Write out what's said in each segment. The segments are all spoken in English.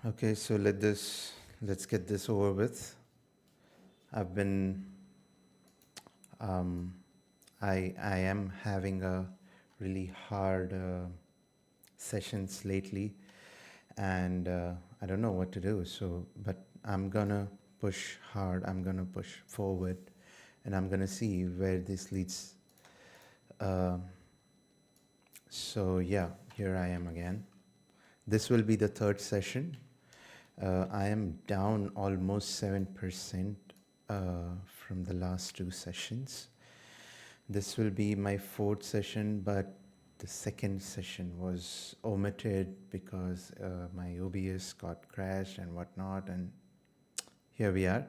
Okay, so let's get this over with. I've been um, I am having a really hard sessions lately, and I don't know what to do. So, but I'm gonna push hard. I'm gonna push forward, and I'm gonna see where this leads. Um so yeah, here I am again. This will be the third session. I am down almost 7% from the last two sessions. This will be my fourth session, but the second session was omitted because my OBS got crashed and whatnot, and here we are.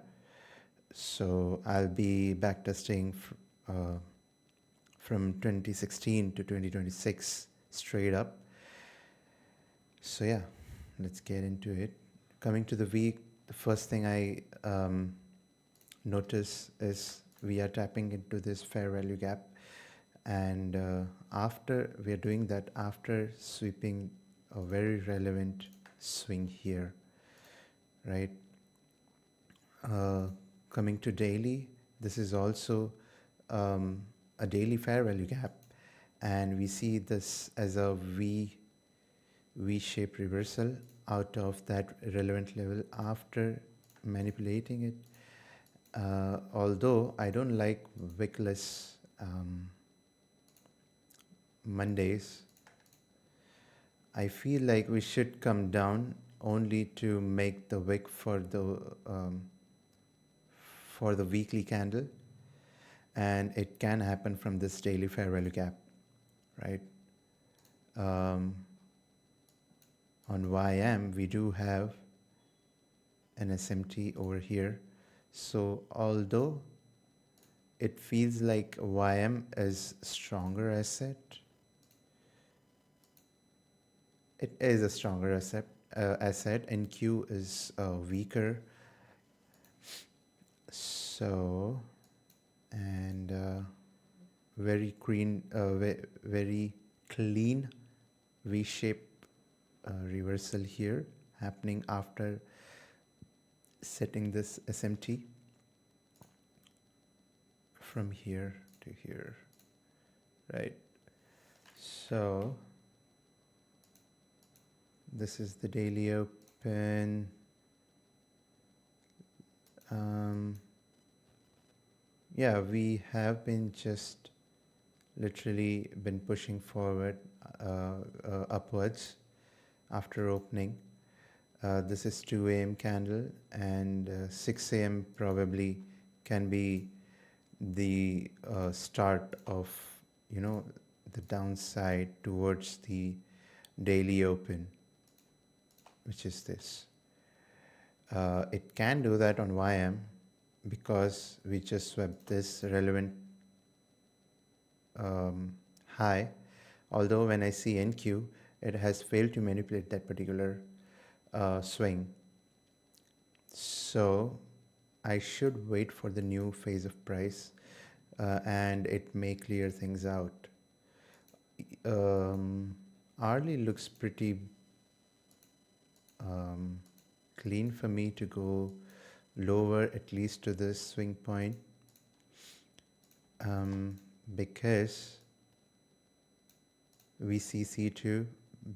So I'll be backtesting uh, from 2016 to 2026 straight up. So yeah, let's get into it. Coming to the week, the first thing I notice is we are tapping into this fair value gap, and after we are doing that, after sweeping a very relevant swing here, right? uh, Coming to daily, this is also a daily fair value gap, and we see this as a V-shaped reversal out of that relevant level after manipulating it. Although I don't like wickless Mondays, I feel like we should come down only to make the wick for the weekly candle, and it can happen from this daily fair value gap, right? Um, on YM, we do have an SMT over here. So although it feels like YM is stronger asset, it is a stronger asset, and Q is weaker. So, and very very clean V-shape reversal here happening after setting this SMT from here to here, right? So this is the daily open. Yeah, we have been just literally been pushing forward upwards after opening. This is 2 a.m. candle, and 6 a.m. probably can be the start of, the downside towards the daily open, which is this. It can do that on YM because we just swept this relevant high, although when I see NQ, it has failed to manipulate that particular swing. So I should wait for the new phase of price, and it may clear things out. Hourly looks pretty clean for me to go lower, at least to this swing point, because we see C2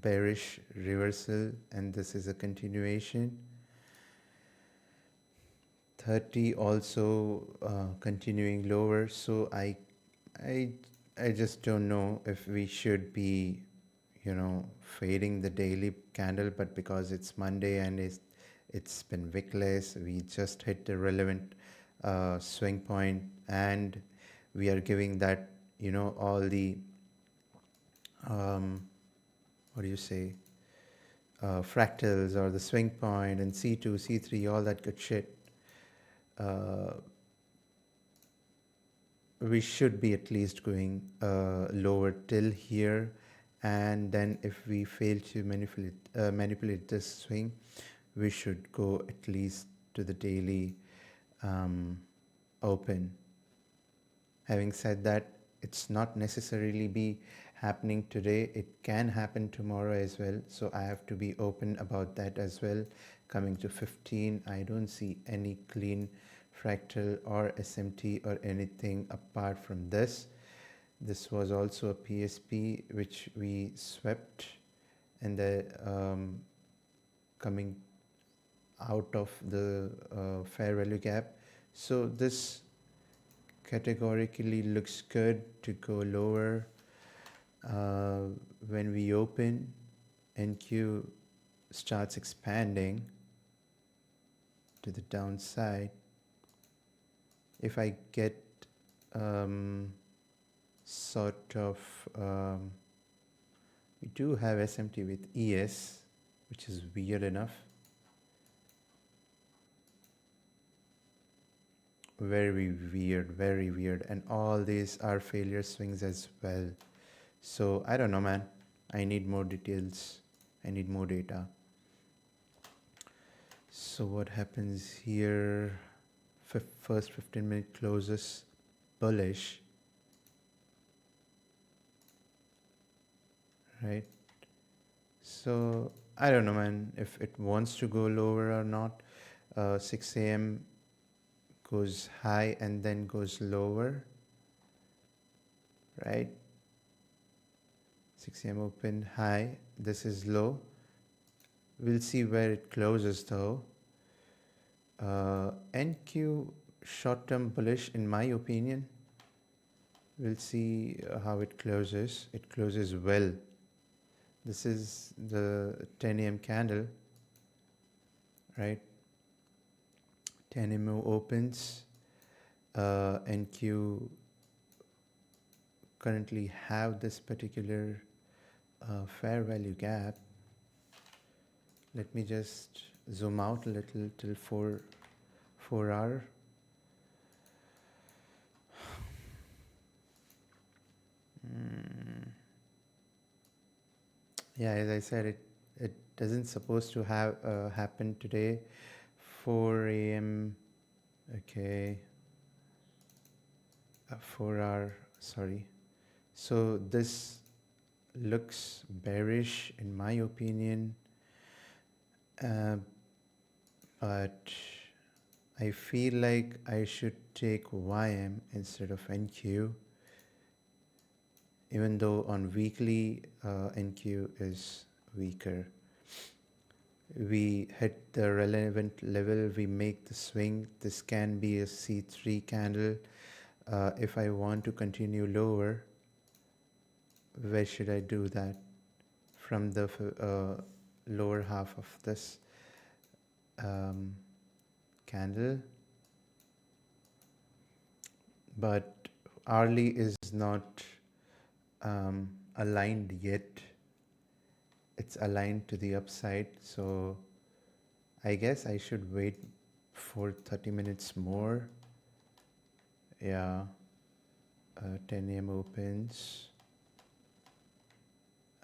bearish reversal, and this is a continuation. 30 also continuing lower, so I I just don't know if we should be, fading the daily candle, but because it's Monday and it's been wickless, we just hit the relevant swing point, and we are giving that, all the what do you say, fractals or the swing point and C2, C3, all that good shit. We should be at least going lower till here, and then if we fail to manipulate this swing, we should go at least to the daily open. Having said that, it's not necessarily be happening today, it can happen tomorrow as well. So I have to be open about that as well. Coming to 15, I don't see any clean fractal or SMT or anything apart from this. This was also a PSP which we swept, and the coming out of the fair value gap. So this categorically looks good to go lower. When we open, NQ starts expanding to the downside. If I get sort of we do have SMT with ES, which is weird enough. Very weird, and all these are failure swings as well. So I don't know, man. I need more details. I need more data. So what happens here? First 15-minute closes bullish, right? So I don't know, man, if it wants to go lower or not. 6 a.m. goes high and then goes lower, right? 6 a.m. open high, this is low. We'll see where it closes though. NQ short-term bullish in my opinion. We'll see how it closes. It closes well. This is the 10 a.m. candle, right? 10 a.m. opens. NQ currently have this particular fair value gap. Let me just zoom out a little till 4 hour. Yeah, as I said, it doesn't supposed to have happen today. 4 a.m. Okay. 4 hour, sorry. So this looks bearish in my opinion, but I feel like I should take YM instead of NQ, even though on weekly NQ is weaker. We hit the relevant level, we make the swing. This can be a C3 candle. If I want to continue lower, where should I do that? From the lower half of this candle. But hourly is not aligned yet. It's aligned to the upside, so I guess I should wait for 30 minutes more. Yeah, 10 a.m. opens.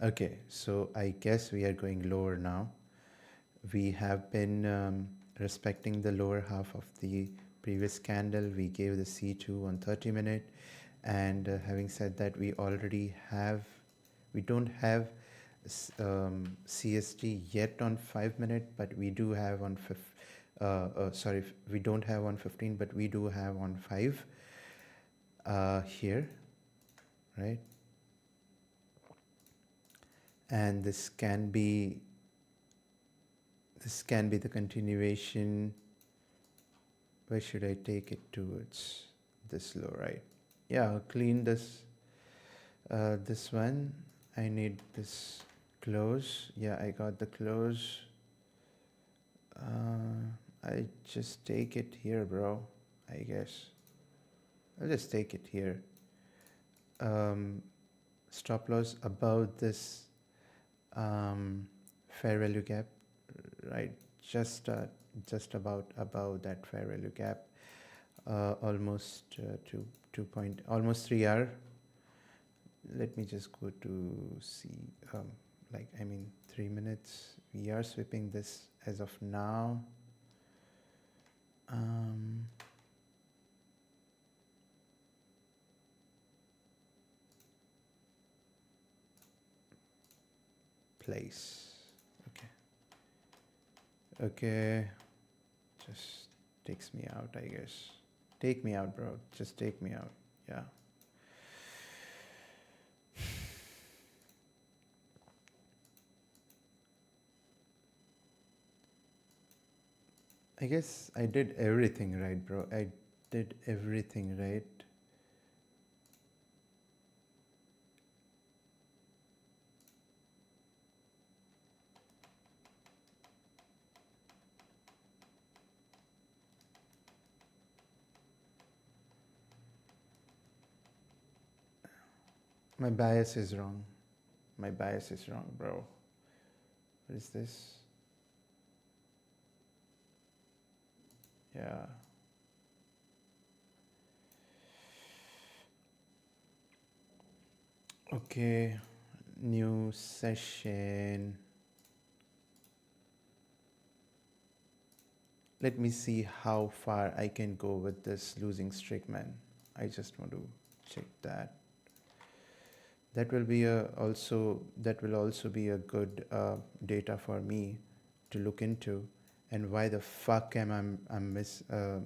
Okay, so I guess we are going lower now. We have been respecting the lower half of the previous candle. We gave the C2 on 30-minute, and having said that, we don't have CST yet on 5-minute, but we do have on we don't have on 15, but we do have on 5 here, right? And this can be the continuation. Where should I take it towards? This low, right? Yeah, I'll clean this one. I need this close. Yeah, I got the close. I just take it here, bro. I guess I'll just take it here. Stop loss above this fair value gap, right? Just about above that fair value gap. Almost almost 3 hour. Let me just go to see, 3 minutes. We are sweeping this as of now. place. Okay. Okay. Just takes me out, I guess. Take me out, bro. Just take me out. Yeah. I guess I did everything right, bro. I did everything right. My bias is wrong. My bias is wrong, bro. What is this? Yeah. Okay. New session. Let me see how far I can go with this losing streak, man. I just want to check that. That will be that will also be a good data for me to look into. And why the fuck am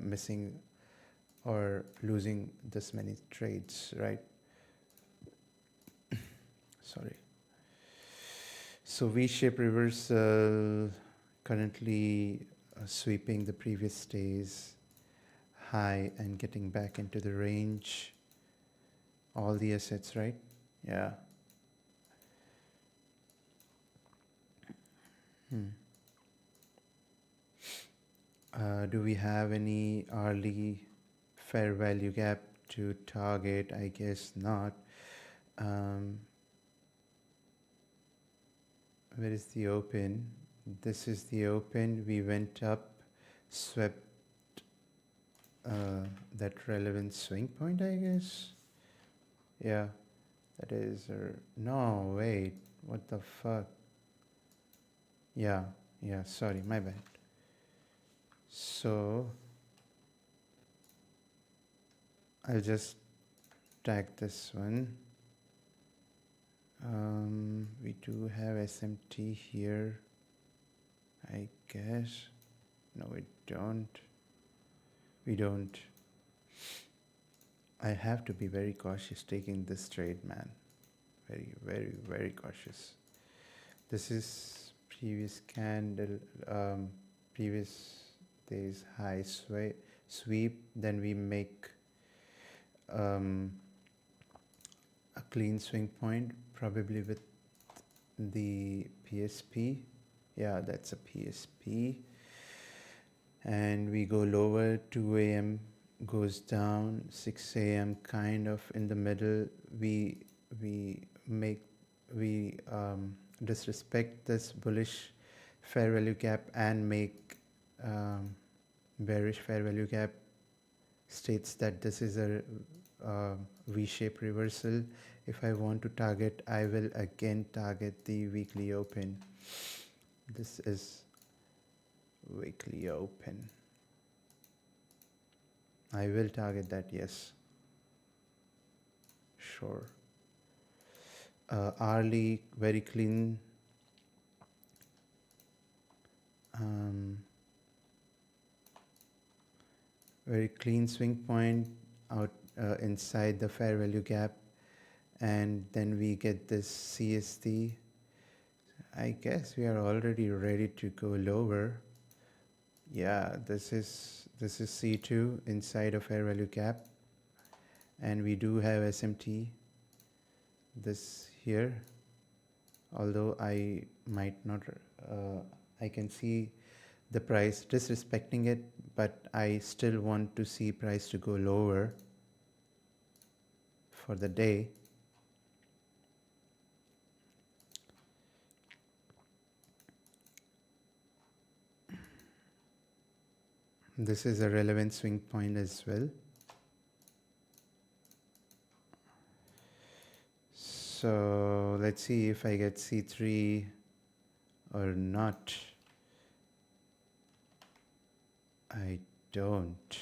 missing or losing this many trades, right? Sorry. So V-shape reversal currently sweeping the previous day's high and getting back into the range. All the assets, right? Yeah. Do we have any early fair value gap to target? I guess not. Um, where is the open? This is the open. We went up, swept that relevant swing point, I guess. Yeah, that is. No, wait. What the fuck? Yeah, yeah. Sorry, my bad. So I'll just tag this one. We do have SMT here, I guess. No, we don't. We don't. I have to be very cautious taking this trade, man. Very, very, very cautious. This is previous candle, previous day's high sweep. Then we make a clean swing point, probably with the PSP. Yeah, that's a PSP. And we go lower, 2 a.m. goes down, 6 a.m. kind of in the middle. We disrespect this bullish fair value gap and make bearish fair value gap. States that this is a V-shaped reversal. If I want to target, I will again target the weekly open. This is weekly open. I will target that, yes. Sure. Hourly, very clean. Very clean swing point out inside the fair value gap. And then we get this CST. I guess we are already ready to go lower. Yeah, this is C2 inside a fair value gap, and we do have SMT this here, although I might not I can see the price disrespecting it, but I still want to see price to go lower for the day. This is a relevant swing point as well. So let's see if I get C3 or not. I don't.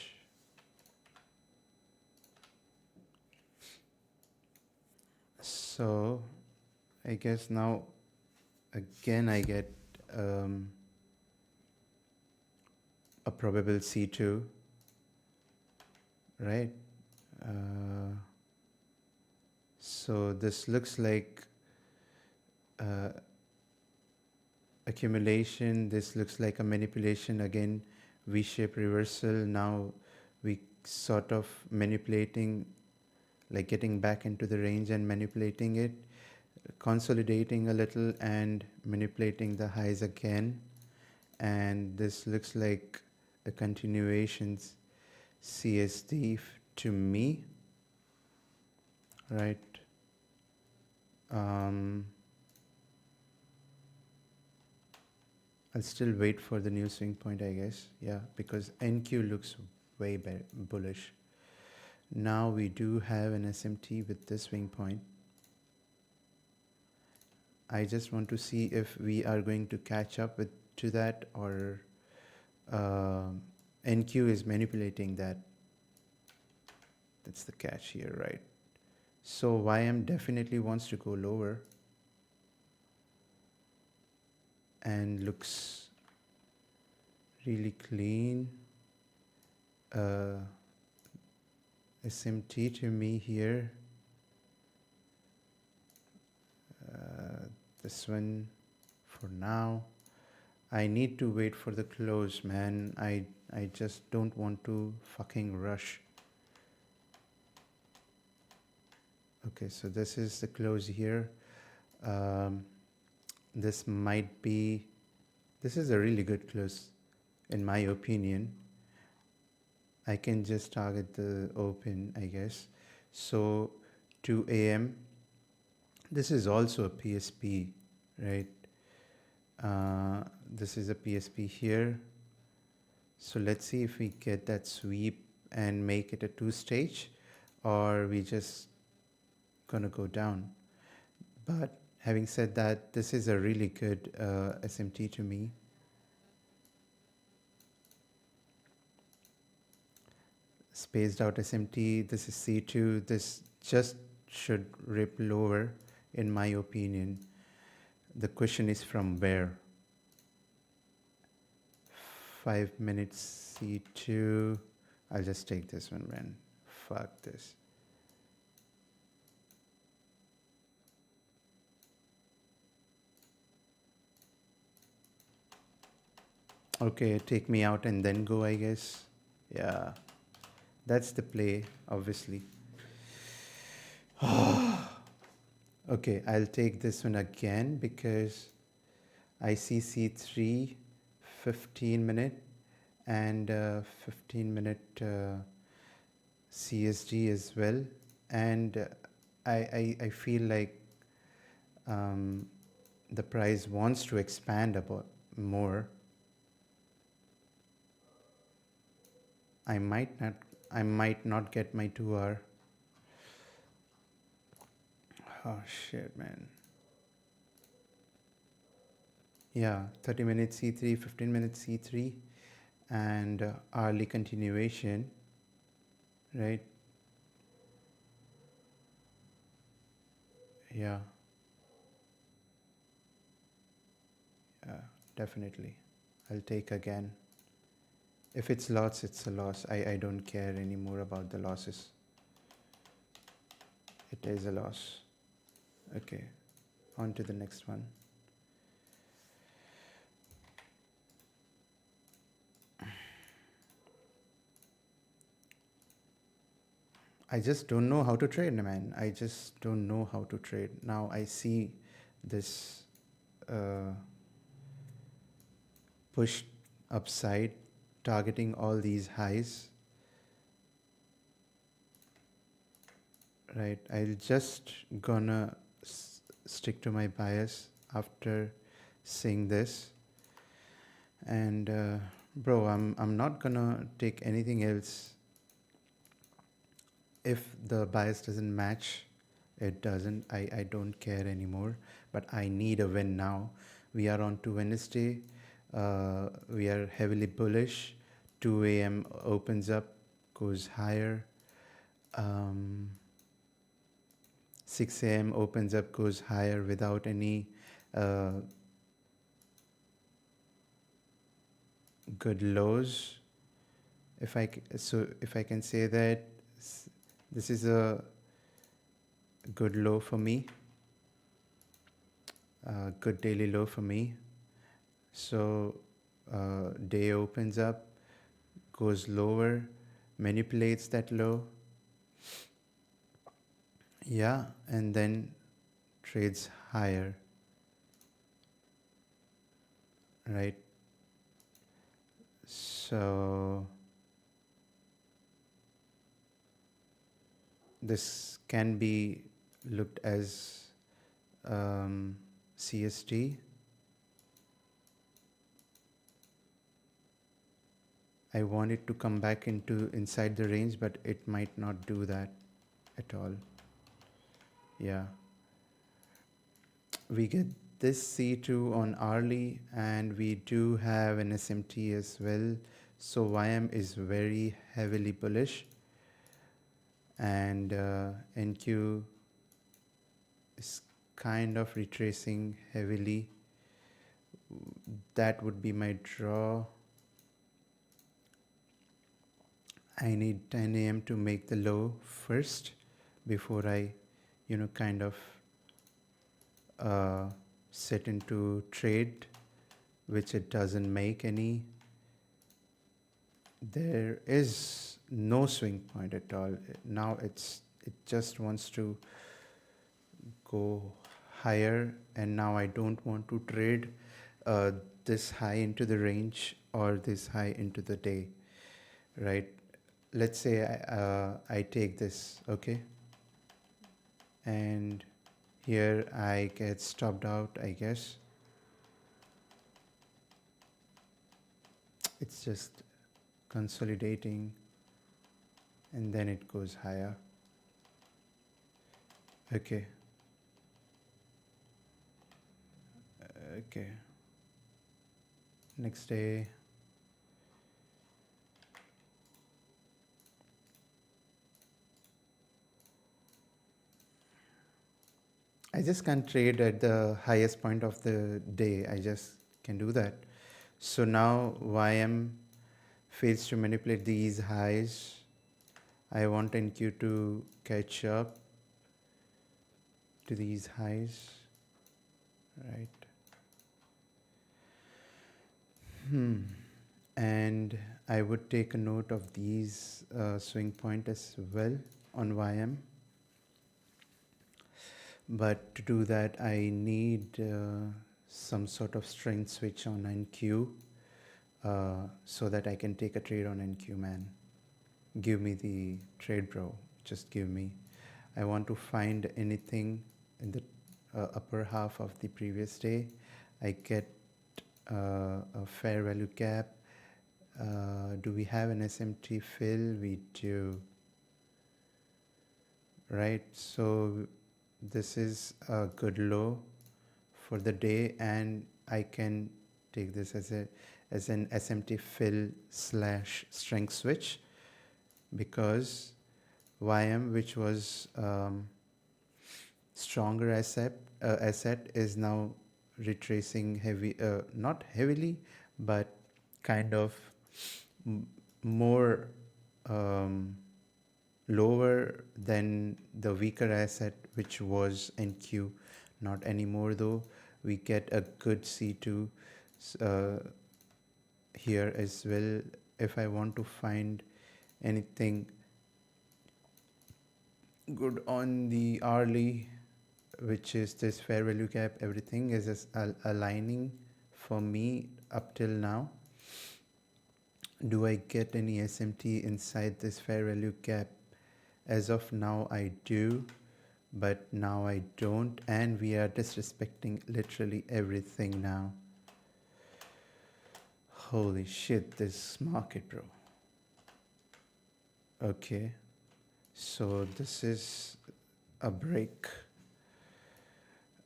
So I guess now again I get um, a probable C2, right? Uh, so this looks like uh, accumulation. This looks like a manipulation again, V-shape reversal. Now we sort of manipulating, like getting back into the range and manipulating it, consolidating a little and manipulating the highs again. And this looks like a continuations CSD to me, right? Um, I'll still wait for the new swing point, I guess. Yeah, because NQ looks way bullish. Now we do have an SMT with this swing point. I just want to see if we are going to catch up with to that, or NQ is manipulating that. That's the catch here, right? So YM definitely wants to go lower and looks really clean. SMT to me here. This one for now. I need to wait for the close, man. I just don't want to fucking rush. Okay, so this is the close here. This might be, this is a really good close in my opinion. I can just target the open, I guess. So 2 a.m. This is also a PSP, right? This is a PSP here. So let's see if we get that sweep and make it a two-stage, or we just gonna go down. But having said that, this is a really good SMT to me. Spaced out SMT, this is C2, this just should rip lower in my opinion. The question is from where? 5 minutes C2. I'll just take this one, man. Fuck this. Okay, take me out and then go, I guess. Yeah, that's the play, obviously. Okay, I'll take this one again because I see C3 15 minute and 15 minute CSG as well. And I feel like the price wants to expand about more. I might not get my 2 hour. Oh shit, man. Yeah, 30 minutes C3, 15 minutes C3, and hourly continuation, right? Yeah. Definitely. I'll take again. If it's loss, it's a loss. I don't care anymore about the losses. It is a loss. Okay, on to the next one. I just don't know how to trade, man. I just don't know how to trade. Now I see this push upside, targeting all these highs. Right, I'll just gonna stick to my bias after seeing this. And bro, I'm not gonna take anything else. If the bias doesn't match, it doesn't. I don't care anymore. But I need a win now. We are on to Wednesday. We are heavily bullish. 2 a.m. opens up, goes higher. 6 a.m. opens up, goes higher without any good lows. If I can say that this is a good low for me, a good daily low for me. So day opens up, goes lower, manipulates that low, yeah, and then trades higher, right? So this can be looked as CST. I want it to come back into inside the range, but it might not do that at all. Yeah, we get this C2 on hourly, and we do have an SMT as well. So YM is very heavily bullish, and NQ is kind of retracing heavily. That would be my draw. I need 10 a.m. to make the low first before I, kind of set into trade, which it doesn't make any. There is no swing point at all. Now it just wants to go higher, and now I don't want to trade uh, this high into the range or this high into the day, right? Let's say I take this, okay, and here I get stopped out, I guess. It's just consolidating, and then it goes higher. Okay. Okay. Next day. I just can't trade at the highest point of the day. I just can do that. So now YM fails to manipulate these highs. I want NQ to catch up to these highs, right? And I would take a note of these swing point as well on YM. But to do that, I need some sort of strength switch on NQ so that I can take a trade on NQ, man. Give me the trade, bro. Just give me. I want to find anything in the upper half of the previous day. I get a fair value gap. Do we have an SMT fill? We do. Right, so this is a good low for the day, and I can take this as an SMT fill / strength switch, because YM, which was stronger asset, is now retracing not heavily, but kind of more lower than the weaker asset, which was NQ. Not anymore though. We get a good C2 here as well. If I want to find anything good on the hourly, which is this fair value gap, everything is aligning for me up till now. Do I get any SMT inside this fair value gap? As of now, I do, but now I don't, and we are disrespecting literally everything now. Holy shit, this market, bro. Okay, so this is a break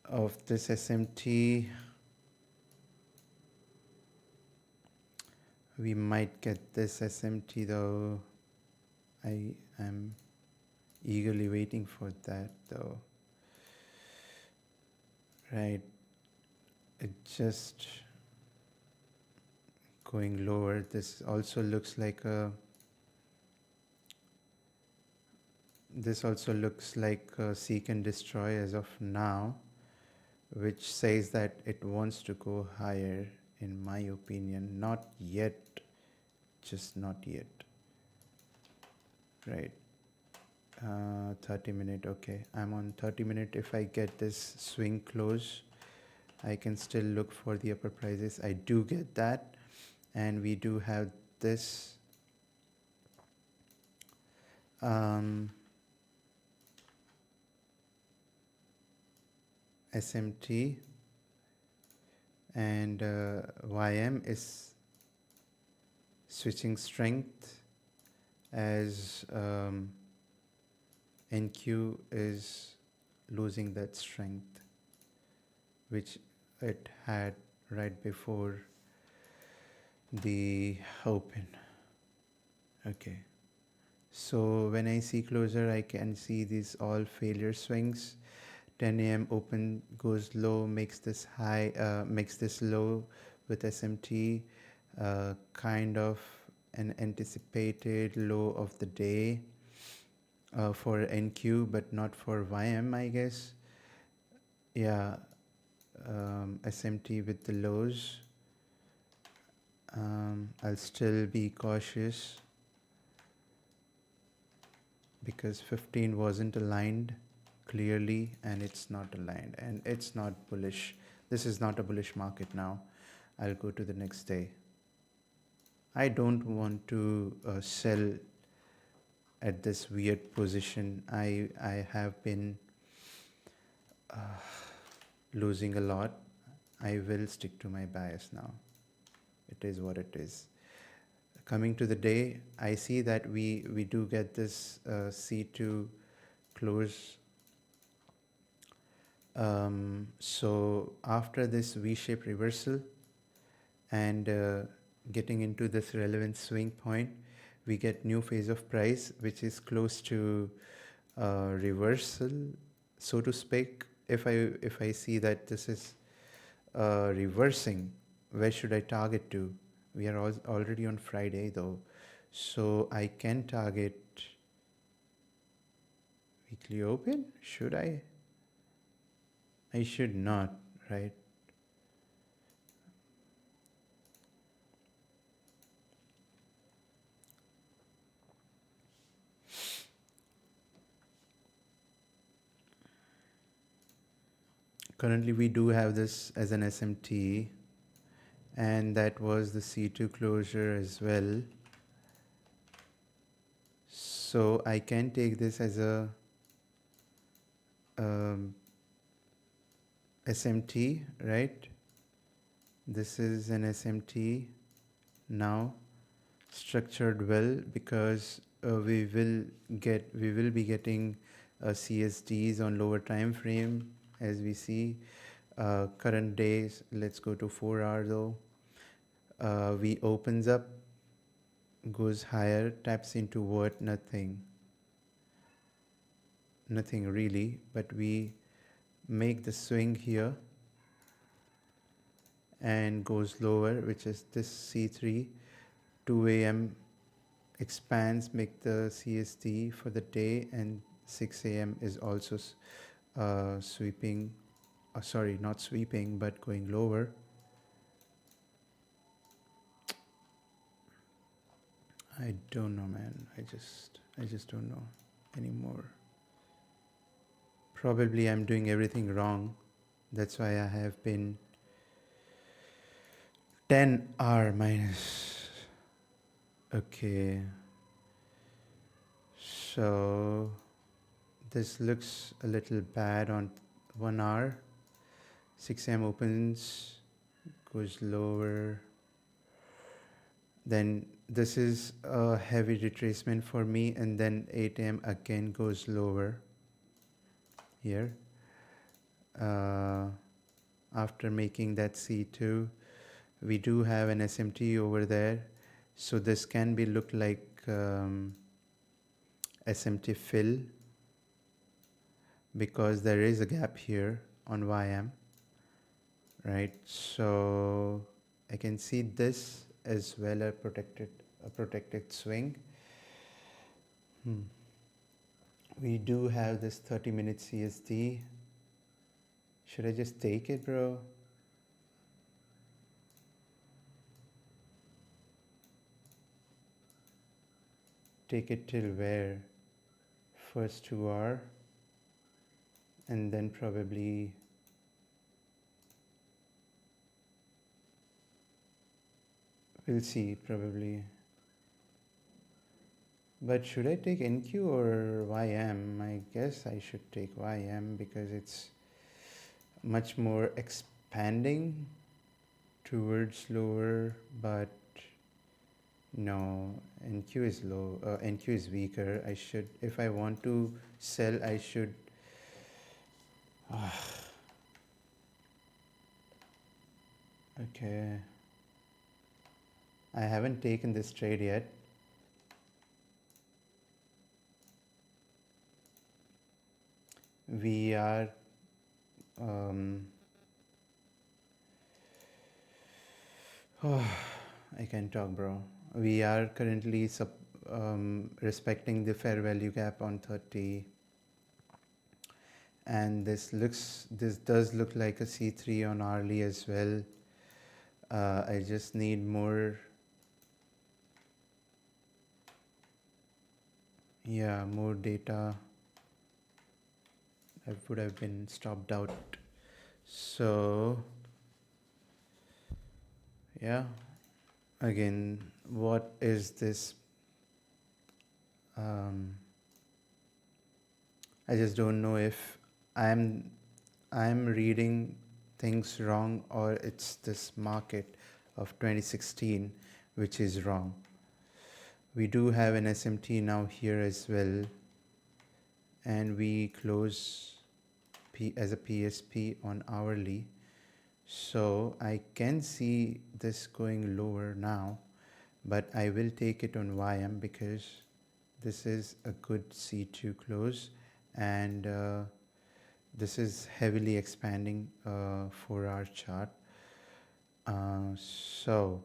of this SMT. We might get this SMT though. I am eagerly waiting for that though. Right, it just going lower. This also looks like a seek and destroy as of now, which says that it wants to go higher, in my opinion. Not yet, just not yet. Right. 30 minute, okay. I'm on 30 minute. If I get this swing close, I can still look for the upper prices. I do get that. And we do have this SMT, and YM is switching strength as NQ is losing that strength which it had right before the open. Okay, so when I see closer, I can see these all failure swings. 10 a.m. open goes low, makes this high, makes this low with SMT, kind of an anticipated low of the day for NQ, but not for YM, I guess. Yeah, SMT with the lows. I'll still be cautious because 15 wasn't aligned clearly, and it's not aligned, and it's not bullish. This is not a bullish market now. I'll go to the next day. I don't want to sell at this weird position. I have been losing a lot. I will stick to my bias now. It is what it is. Coming to the day, I see that we do get this C2 close. So after this V-shaped reversal and getting into this relevant swing point, we get new phase of price, which is close to reversal, so to speak. If I see that this is reversing, where should I target to? We are already on Friday though, so I can target weekly open. Should I? I should not, right? Currently we do have this as an SMT, and that was the C2 closure as well. So I can take this as a SMT, right? This is an SMT now, structured well, because we will be getting CSDs on lower time frame, as we see. Current days, let's go to 4 hour though. We opens up, goes higher, taps into what? Nothing really, but we make the swing here and goes lower, which is this C3. 2 a.m. expands, make the CSD for the day, and 6 a.m. is also sweeping, sorry, not sweeping, but going lower. I don't know, man. I just don't know anymore. Probably I'm doing everything wrong. That's why I have been 10 R minus. Okay. So this looks a little bad on 1 hour. 6 a.m. opens, goes lower. Then this is a heavy retracement for me, and then 8 a.m. again goes lower here. After making that C2, we do have an SMT over there. So this can be look like SMT fill, because there is a gap here on YM, right? So I can see this as well a protected swing. Hmm. We do have this 30-minute CST. Should I just take it, bro? Take it till where? First 2 hour, and then probably we'll see probably. But should I take NQ or YM? I guess I should take YM because it's much more expanding towards lower, but no, NQ is low. NQ is weaker. I should, if I want to sell, I should. Okay. I haven't taken this trade yet. We are. I can talk, bro. We are currently respecting the fair value gap on 30, and this does look like a C3 on hourly as well. I just need more. Yeah, more data. I would have been stopped out. So yeah, again, what is this? I just don't know if I'm reading things wrong or it's this market of 2016 which is wrong. We do have an SMT now here as well, and we close as a PSP on hourly. So I can see this going lower now, but I will take it on YM because this is a good C2 close, and this is heavily expanding 4-hour chart. So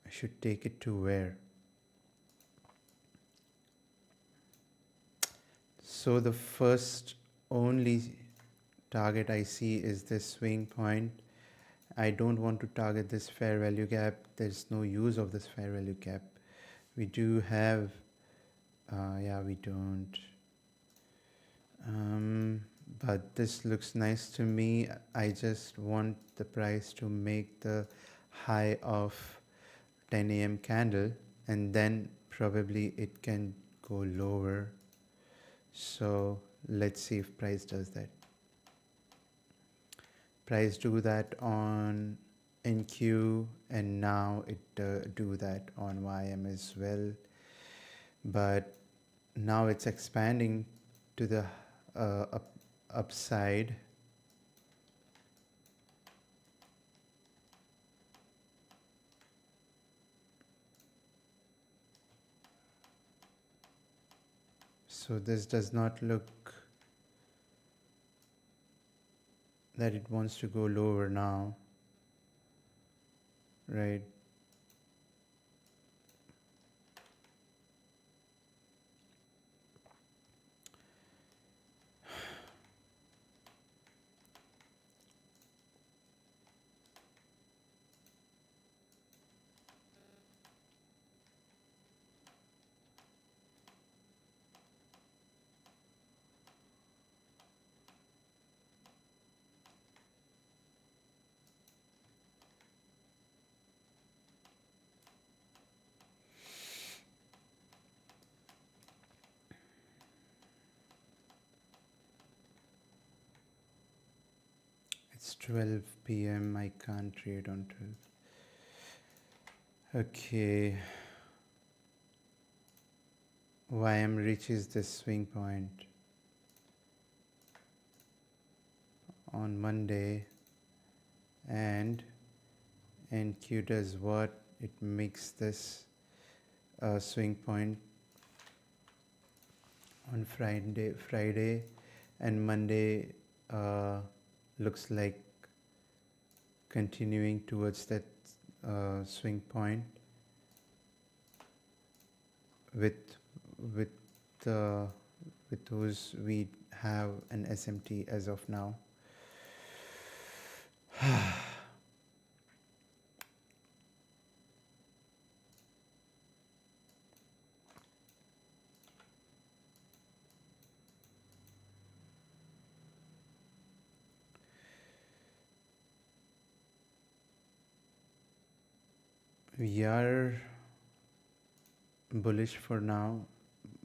I should take it to where? So the first only target I see is this swing point. I don't want to target this fair value gap. There's no use of this fair value gap. We do have, yeah, we don't. But this looks nice to me. I just want the price to make the high of 10 a.m. candle, and then probably it can go lower. So let's see if price does that. Price do that on NQ, and now it do that on YM as well. But now it's expanding to the upside. So this does not look that it wants to go lower now, right? It's 12 p.m. I can't trade on 12. Okay. YM reaches this swing point on Monday, and NQ does what? It makes this swing point on Friday, and Monday looks like continuing towards that swing point with with the with those we have an SMT as of now. We are bullish for now,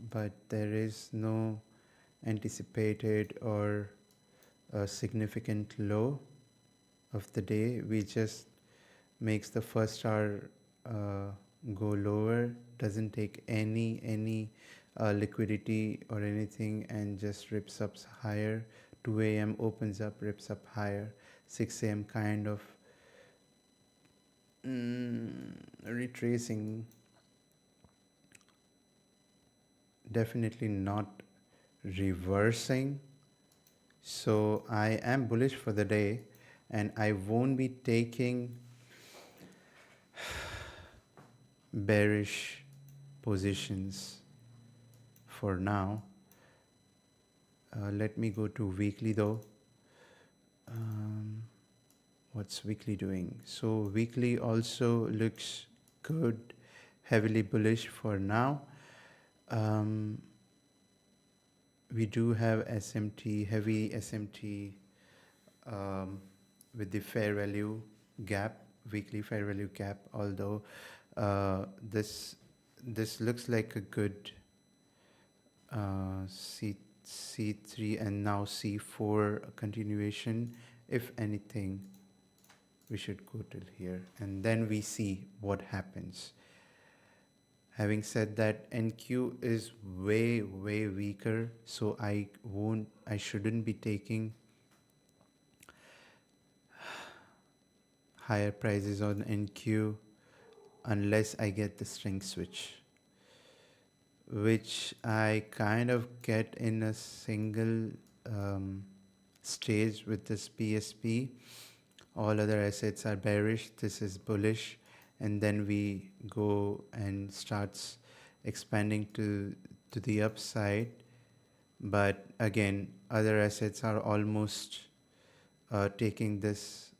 but there is no anticipated or a significant low of the day. We just makes the first hour go lower, doesn't take any liquidity or anything, and just rips up higher. 2 a.m. opens up, rips up higher. 6 a.m. kind of retracing. Definitely not reversing. So I am bullish for the day, and I won't be taking bearish positions for now. Let me go to weekly though. What's weekly doing? So weekly also looks good, heavily bullish for now. We do have SMT, heavy SMT with the fair value gap, weekly fair value gap, although this looks like a good C3 and now C4 continuation. If anything, we should go till here and then we see what happens. Having said that, NQ is way weaker, so I shouldn't be taking higher prices on NQ unless I get the string switch, which I kind of get in a single stage with this PSP. All other assets are bearish, this is bullish, and then we go and starts expanding to the upside. But again, other assets are almost taking this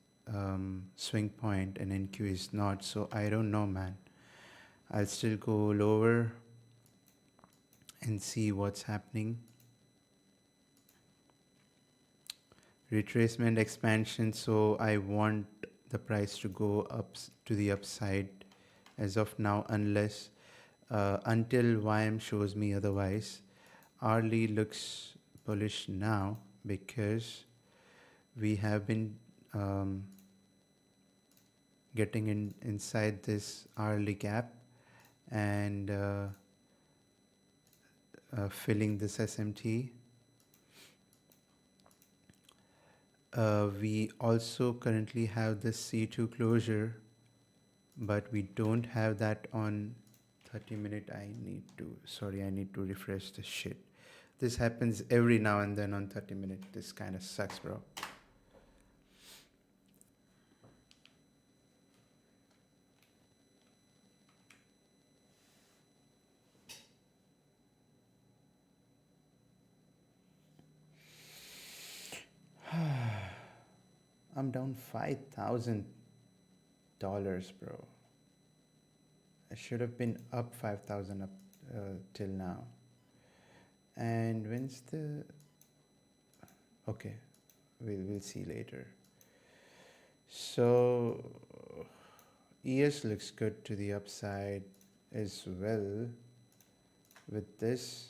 swing point, and NQ is not. So I don't know, man. I'll still go lower and see what's happening. Retracement expansion, so I want the price to go up to the upside as of now, unless until YM shows me otherwise. Hourly looks bullish now because we have been getting inside this hourly gap and filling this SMT. We also currently have this C2 closure, but we don't have that on 30-minute. I need to refresh this shit. This happens every now and then on 30-minute. This kind of sucks, bro. I'm down $5,000, bro. I should have been up 5,000 up till now. And when's the... Okay, we'll see later. So ES looks good to the upside as well with this.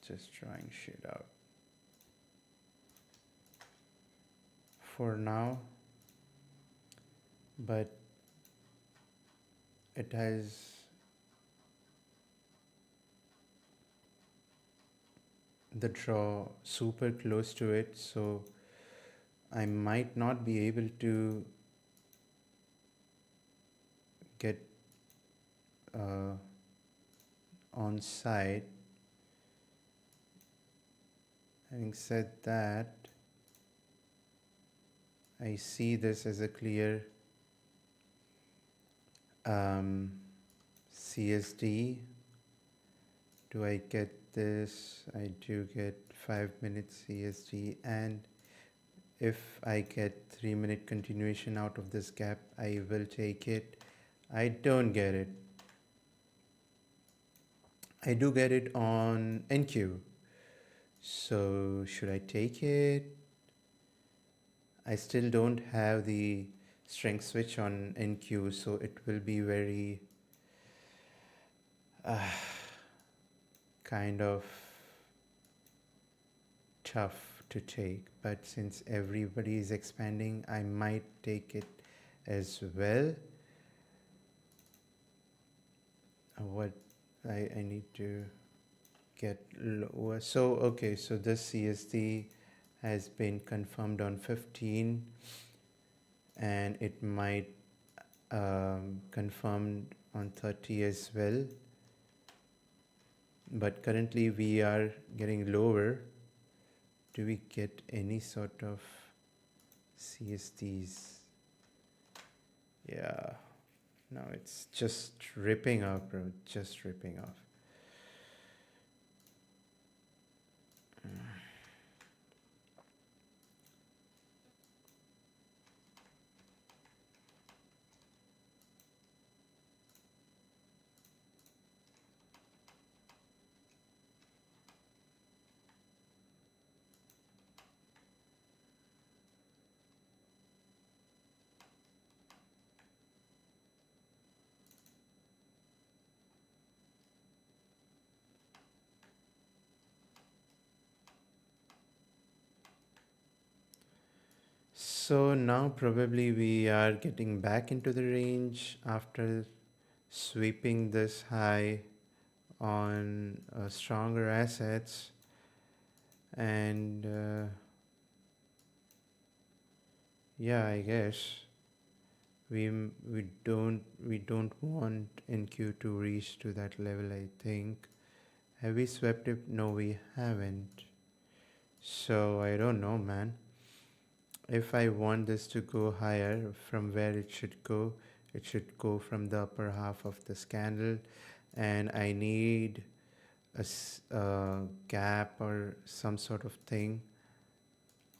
Just trying shit out for now, but it has the draw super close to it, so I might not be able to get on site. Having said that, I see this as a clear CSD. Do I get this? I do get 5 minutes CSD, and if I get 3 minute continuation out of this gap, I will take it. I don't get it. I do get it on NQ. So should I take it? I still don't have the strength switch on NQ, so it will be very kind of tough to take. But since everybody is expanding, I might take it as well. What I need to get lower. So okay, so this CSD has been confirmed on 15, and it might confirmed on 30 as well. But currently we are getting lower. Do we get any sort of CSDs? Yeah, no, it's just ripping off, bro, just ripping off. So now probably we are getting back into the range after sweeping this high on stronger assets, and yeah, I guess we don't want NQ to reach to that level. I think, have we swept it? No, we haven't. So I don't know, man. If I want this to go higher, from where it should go from the upper half of this candle, and I need a gap or some sort of thing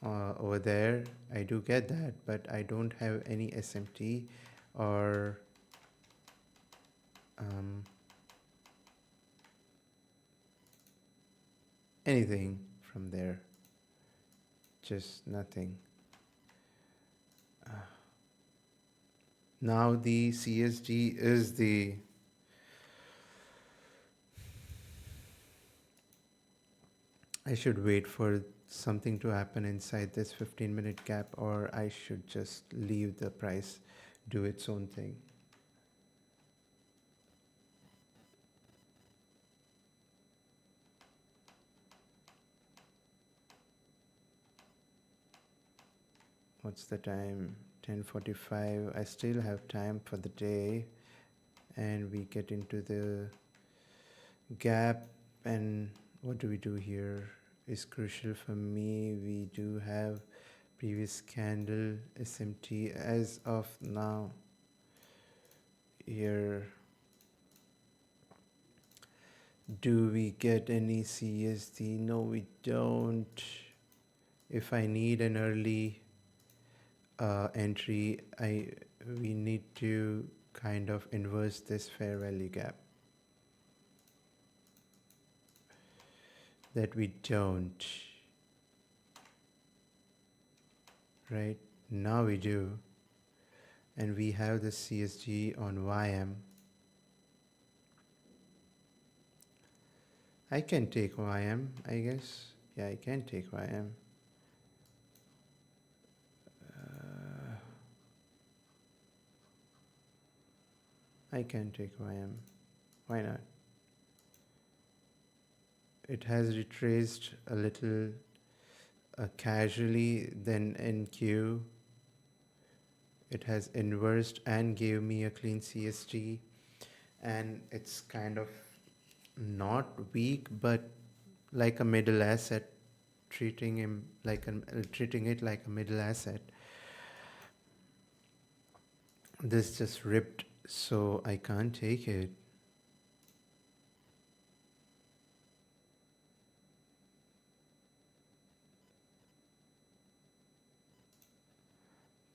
over there. I do get that, but I don't have any SMT or anything from there. Just nothing. Now the CSG is the I should wait for something to happen inside this 15-minute gap, or I should just leave the price do its own thing. What's the time? 10:45. I still have time for the day, and we get into the gap. And what do we do here is crucial for me. We do have previous candle SMT as of now. Here, do we get any CSD? No, we don't. If I need an early entry, we need to kind of inverse this fair value gap. That we don't. Right? Now we do. And we have the CSG on YM. I can take YM, I guess. Yeah, I can take YM. I can take YM. Why not? It has retraced a little casually, then NQ. It has inversed and gave me a clean CSG, and it's kind of not weak, but like a middle asset, treating it like a middle asset. This just ripped, so I can't take it.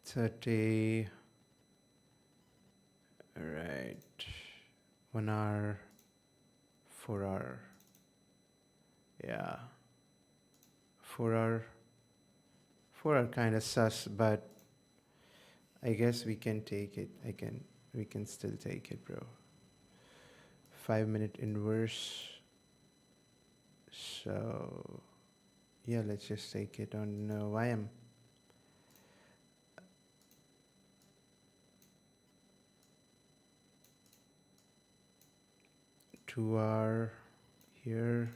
Thirty. Right. 1 hour, 4 hour. Yeah. 4 hour. 4 hour kind of sus, but I guess we can take it. We can still take it, bro. 5 minute inverse. So, yeah, let's just take it on YM. Two hour here.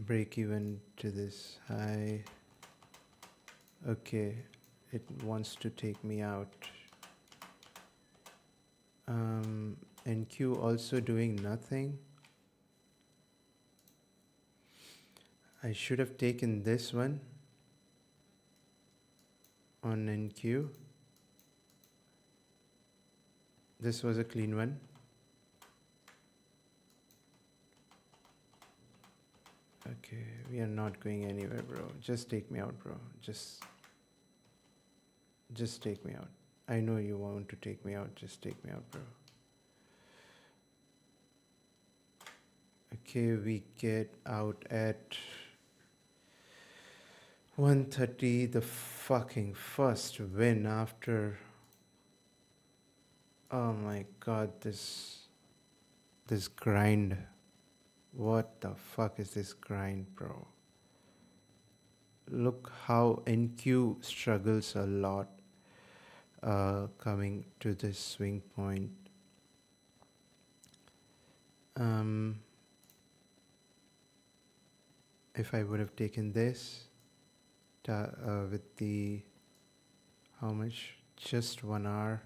Break even to this high. Okay, it wants to take me out. NQ also doing nothing. I should have taken this one on NQ. This was a clean one. Okay, we are not going anywhere, bro. Just take me out, bro. Just take me out. I know you want to take me out. Just take me out, bro. Okay, we get out at 130, the fucking first win after. Oh my god, this grind. What the fuck is this grind, bro? Look how NQ struggles a lot coming to this swing point. If I would have taken this with the how much? Just 1 hour.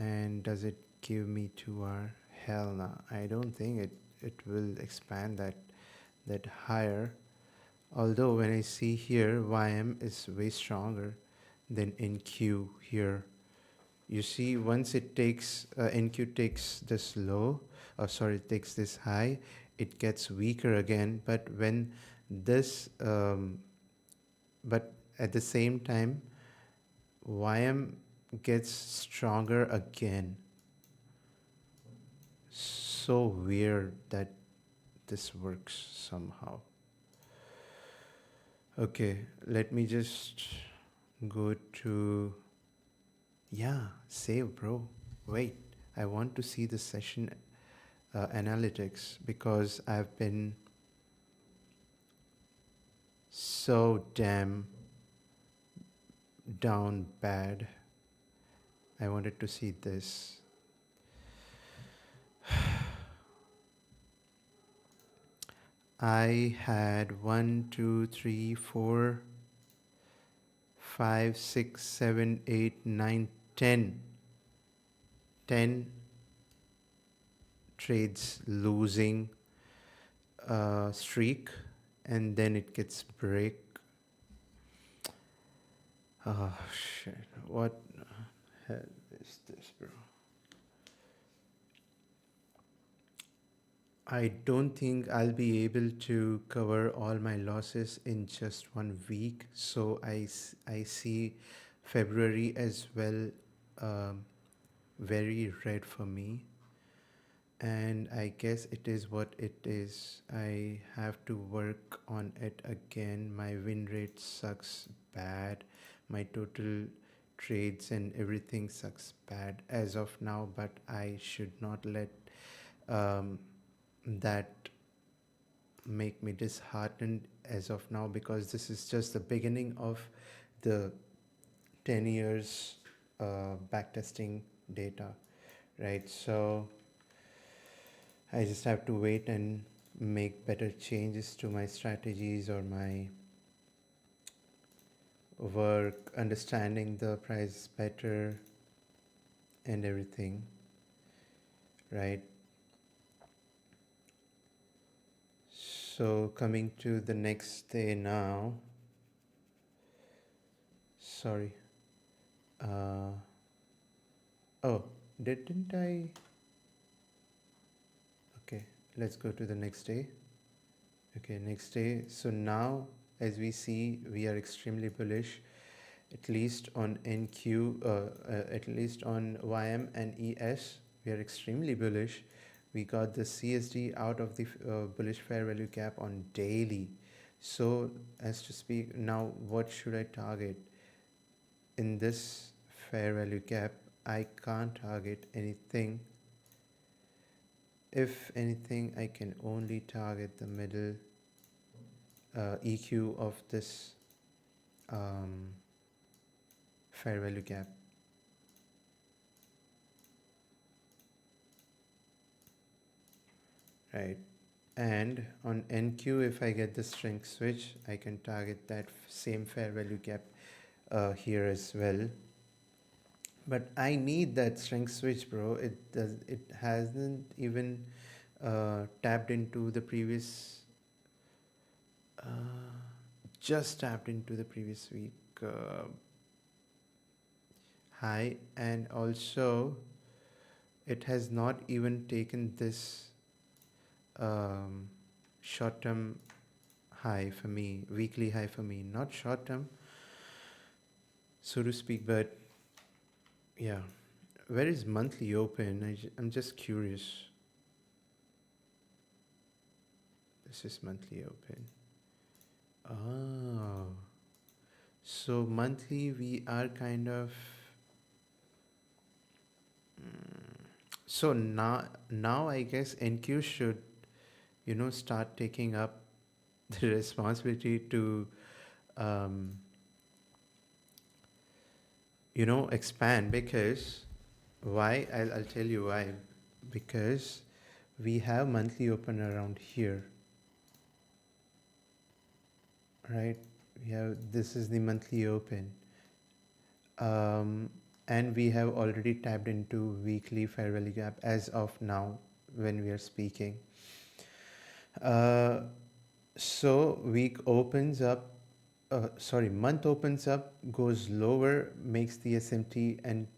And does it give me 2 hour? Hell no. I don't think it will expand that higher. Although when I see here, YM is way stronger than NQ here. You see, once it takes, NQ takes this low, takes this high, it gets weaker again. But when this, but at the same time, YM gets stronger again. So weird that this works somehow. Okay, let me just go to, yeah, save, bro. Wait, I want to see the session analytics because I've been so damn down bad. I wanted to see this. I had 1, 2, 3, 4, 5, 6, 7, 8, 9, 10. 10 trades losing streak, and then it gets break. Oh shit, what the hell is this, bro? I don't think I'll be able to cover all my losses in just 1 week. So I see February as well very red for me. And I guess it is what it is. I have to work on it again. My win rate sucks bad. My total trades and everything sucks bad as of now, but I should not let that make me disheartened as of now, because this is just the beginning of the 10 years backtesting data, right? So I just have to wait and make better changes to my strategies or my work, understanding the price better and everything. right? So coming to the next day now, sorry. Uh, oh, didn't I? Okay, let's go to the next day. Okay, next day. So now, as we see, we are extremely bullish, at least on NQ, at least on YM and ES. We are extremely bullish. We got the CSD out of the bullish fair value gap on daily. So, as to speak, now what should I target? In this fair value gap, I can't target anything. If anything, I can only target the middle EQ of this um, fair value gap, right? And on NQ, if I get the strength switch, I can target that same fair value gap here as well. But I need that strength switch, bro. It hasn't even tapped into the previous, uh, just tapped into the previous week high, and also it has not even taken this um, short term high for me, weekly high for me, not short term, so to speak, but yeah. Where is monthly open? I'm just curious. This is monthly open. Oh, so monthly we are kind of. So now I guess NQ should, start taking up the responsibility to, um, expand, because why? I'll tell you why. Because we have monthly open around here, right? We have, this is the monthly open. And we have already tapped into weekly fair value gap as of now when we are speaking. Uh, so week opens up, month opens up, goes lower, makes the SMT, and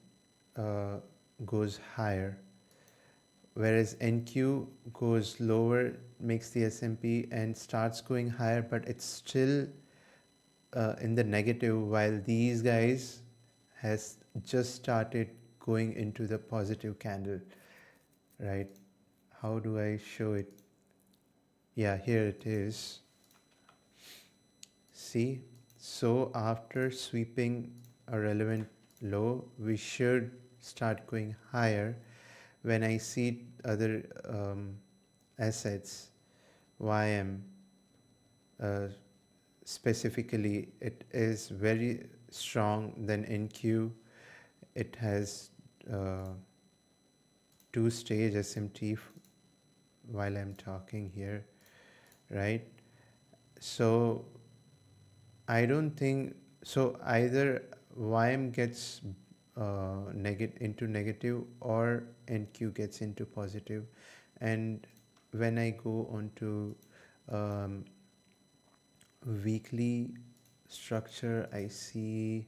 uh, goes higher. Whereas NQ goes lower, makes the S&P, and starts going higher, but it's still in the negative, while these guys has just started going into the positive candle, right? How do I show it? Yeah, here it is. See, so after sweeping a relevant low, we should start going higher. When I see other assets, YM uh, specifically, it is very strong than NQ. It has two-stage SMT while I'm talking here, right? So I don't think so. Either YM gets into negative, or NQ gets into positive. And when I go on to um, weekly structure, I see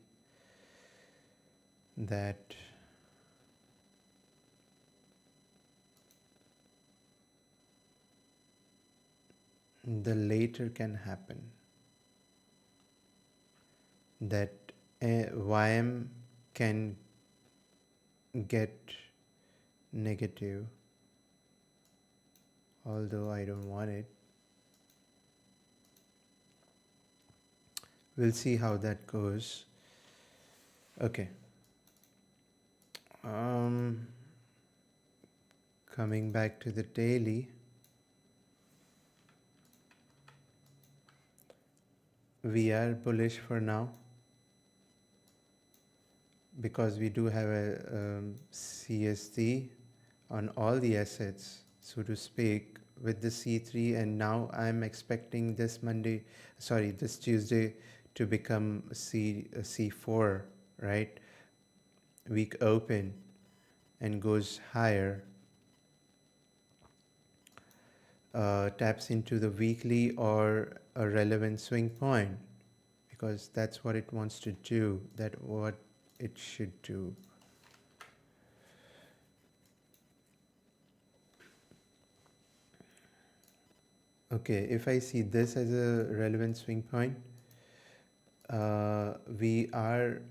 that the later can happen, that YM can get negative, although I don't want it. We'll see how that goes. Okay. Coming back to the daily, we are bullish for now because we do have a CSD on all the assets, so to speak, with the C3, and now I'm expecting this this Tuesday to become C4, right? Week open and goes higher. taps into the weekly or a relevant swing point, because that's what it wants to do, that what it should do. Okay, if I see this as a relevant swing point, we are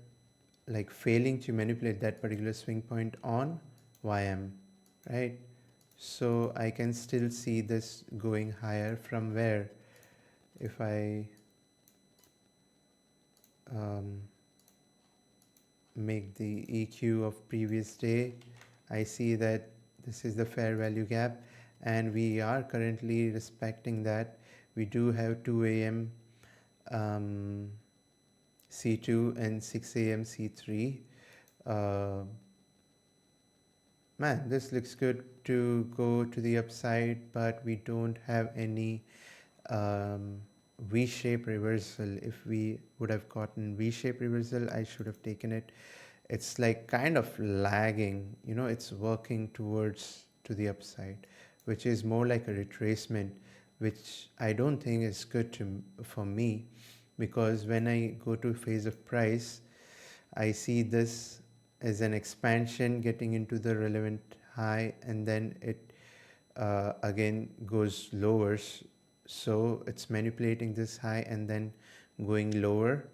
like failing to manipulate that particular swing point on YM, right? So I can still see this going higher from where, if I make the EQ of previous day, I see that this is the fair value gap, and we are currently respecting that. We do have 2 a.m. C2 and 6 a.m. C3. Uh, Man, this looks good to go to the upside, but we don't have any um, V-shape reversal. If we would have gotten V-shape reversal, I should have taken it. It's like kind of lagging, it's working towards to the upside, which is more like a retracement, which I don't think is good for me, because when I go to phase of price, I see this as an expansion getting into the relevant high, and then it again goes lower. So it's manipulating this high and then going lower.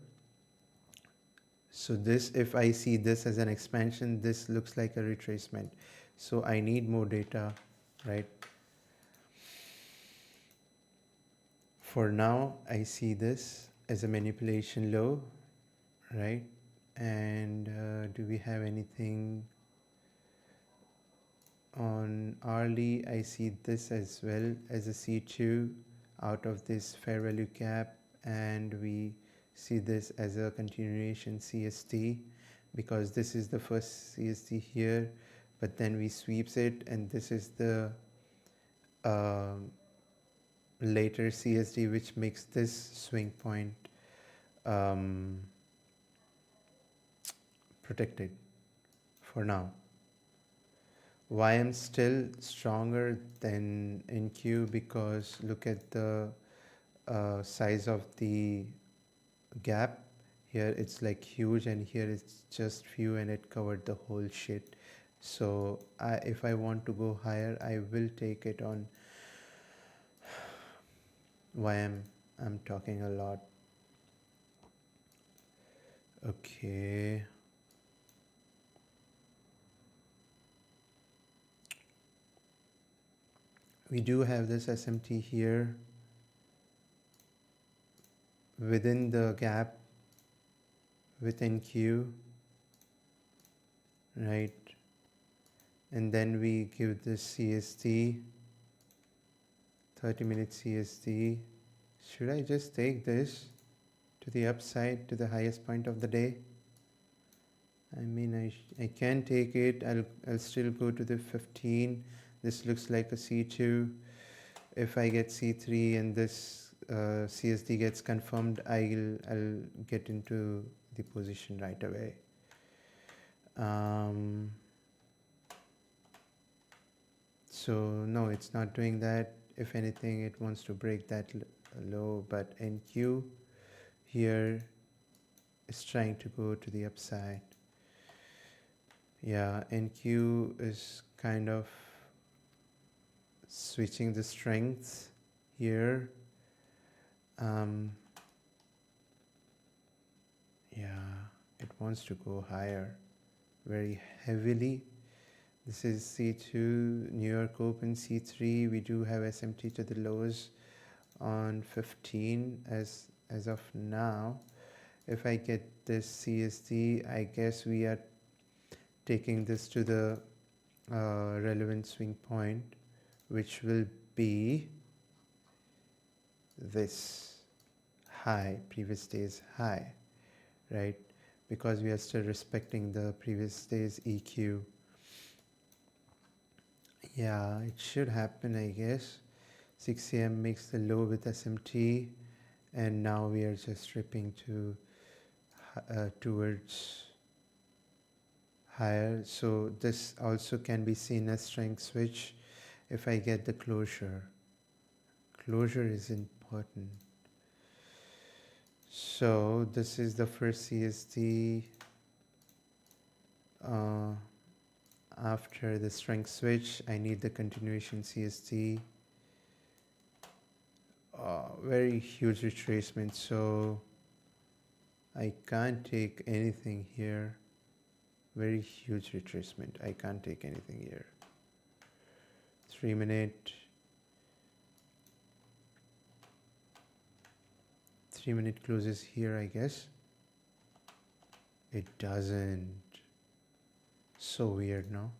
So this, if I see this as an expansion, this looks like a retracement. So I need more data, right? For now, I see this as a manipulation low, right? And do we have anything on hourly? I see this as well as a C2 out of this fair value gap, and we see this as a continuation CST, because this is the first CST here, but then we sweeps it, and this is the um, later CST, which makes this swing point um, protected for now. YM still stronger than NQ, because look at the size of the gap. Here it's like huge, and here it's just few, and it covered the whole shit. So if I want to go higher, I will take it on YM. I'm talking a lot. Okay. We do have this SMT here within the gap with NQ, right? And then we give this CST, 30-minute CST. Should I just take this to the upside, to the highest point of the day? I mean, I can take it. I'll still go to the 15. This looks like a C2. If I get C3 and this CSD gets confirmed, I'll get into the position right away. So no, it's not doing that. If anything, it wants to break that low, but NQ here is trying to go to the upside. Yeah, NQ is kind of switching the strengths here. Yeah, it wants to go higher very heavily. This is C2, New York Open C3. We do have SMT to the lows on 15 as of now. If I get this CSD, I guess we are taking this to the relevant swing point, which will be this high, previous day's high, right? Because we are still respecting the previous day's EQ. Yeah, it should happen, I guess. 6 a.m. makes the low with SMT, and now we are just ripping to towards higher. So this also can be seen as strength switch if I get the closure. closure is important. So this is the first CST. After the strength switch, I need the continuation CST. Very huge retracement, so I can't take anything here. Very huge retracement. I can't take anything here. 3 minute. 3 minute closes here, I guess. It doesn't. So weird, no?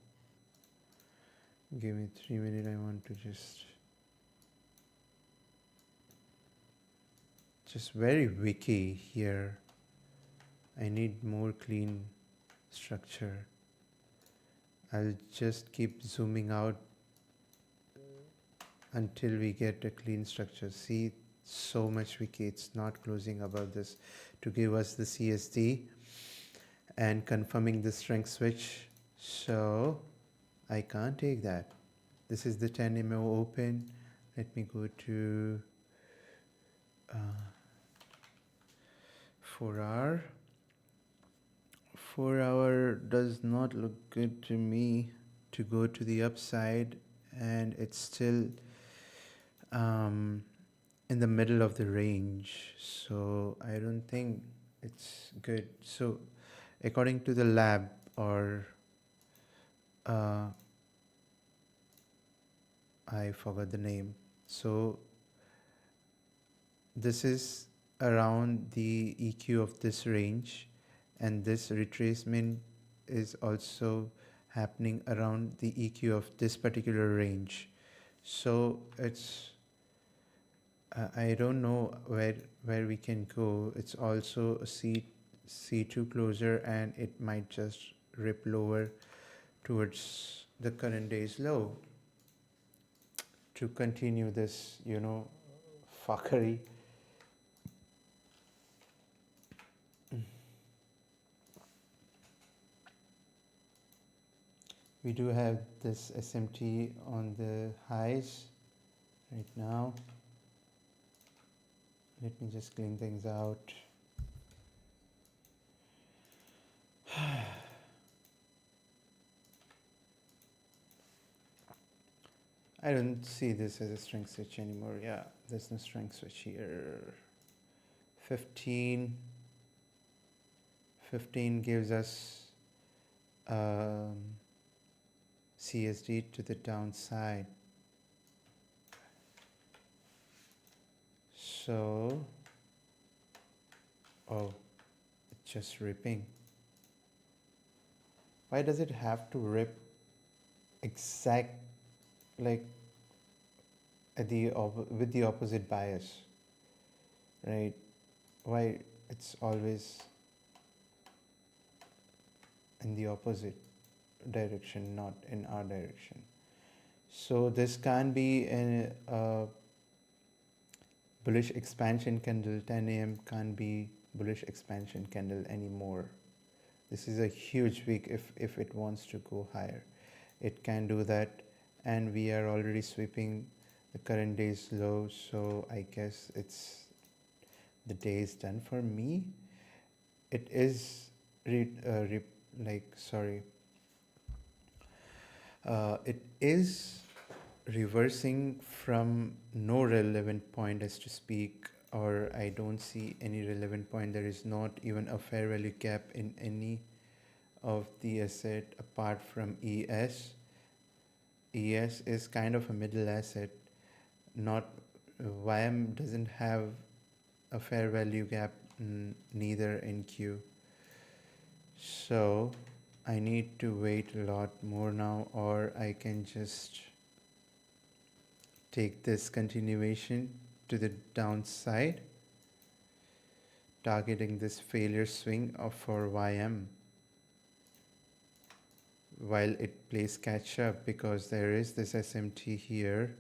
Give me 3 minutes. I want to just very wiki here. I need more clean structure. I'll just keep zooming out until we get a clean structure. See, so much wiki, it's not closing above this to give us the CSD and confirming the strength switch. So I can't take that. This is the 10 MO open. Let me go to 4 hour. 4 hour does not look good to me to go to the upside, and it's still in the middle of the range, so I don't think it's good. So according to the lab, or I forgot the name, so this is around the EQ of this range, and this retracement is also happening around the EQ of this particular range. So it's I don't know where we can go. It's also a C2 closer, and it might just rip lower towards the current day's low to continue this, fuckery. We do have this SMT on the highs right now. Let me just clean things out. I don't see this as a strength switch anymore. Yeah, there's no strength switch here. 15 gives us CSD to the downside. So, oh, it's just ripping. Why does it have to rip exact, like at with the opposite bias, right? Why it's always in the opposite direction, not in our direction? So this can be a bullish expansion candle. 10 a.m. can't be bullish expansion candle anymore. This is a huge wick. If it wants to go higher, it can do that, and we are already sweeping the current day's low, so I guess the day is done for me. It is it is reversing from no relevant point, as to speak, or I don't see any relevant point. There is not even a fair value gap in any of the asset apart from ES. ES is kind of a middle asset. Not YM doesn't have a fair value gap, neither in Q. So I need to wait a lot more now, or I can just take this continuation to the downside, targeting this failure swing for YM while it plays catch up, because there is this SMT here.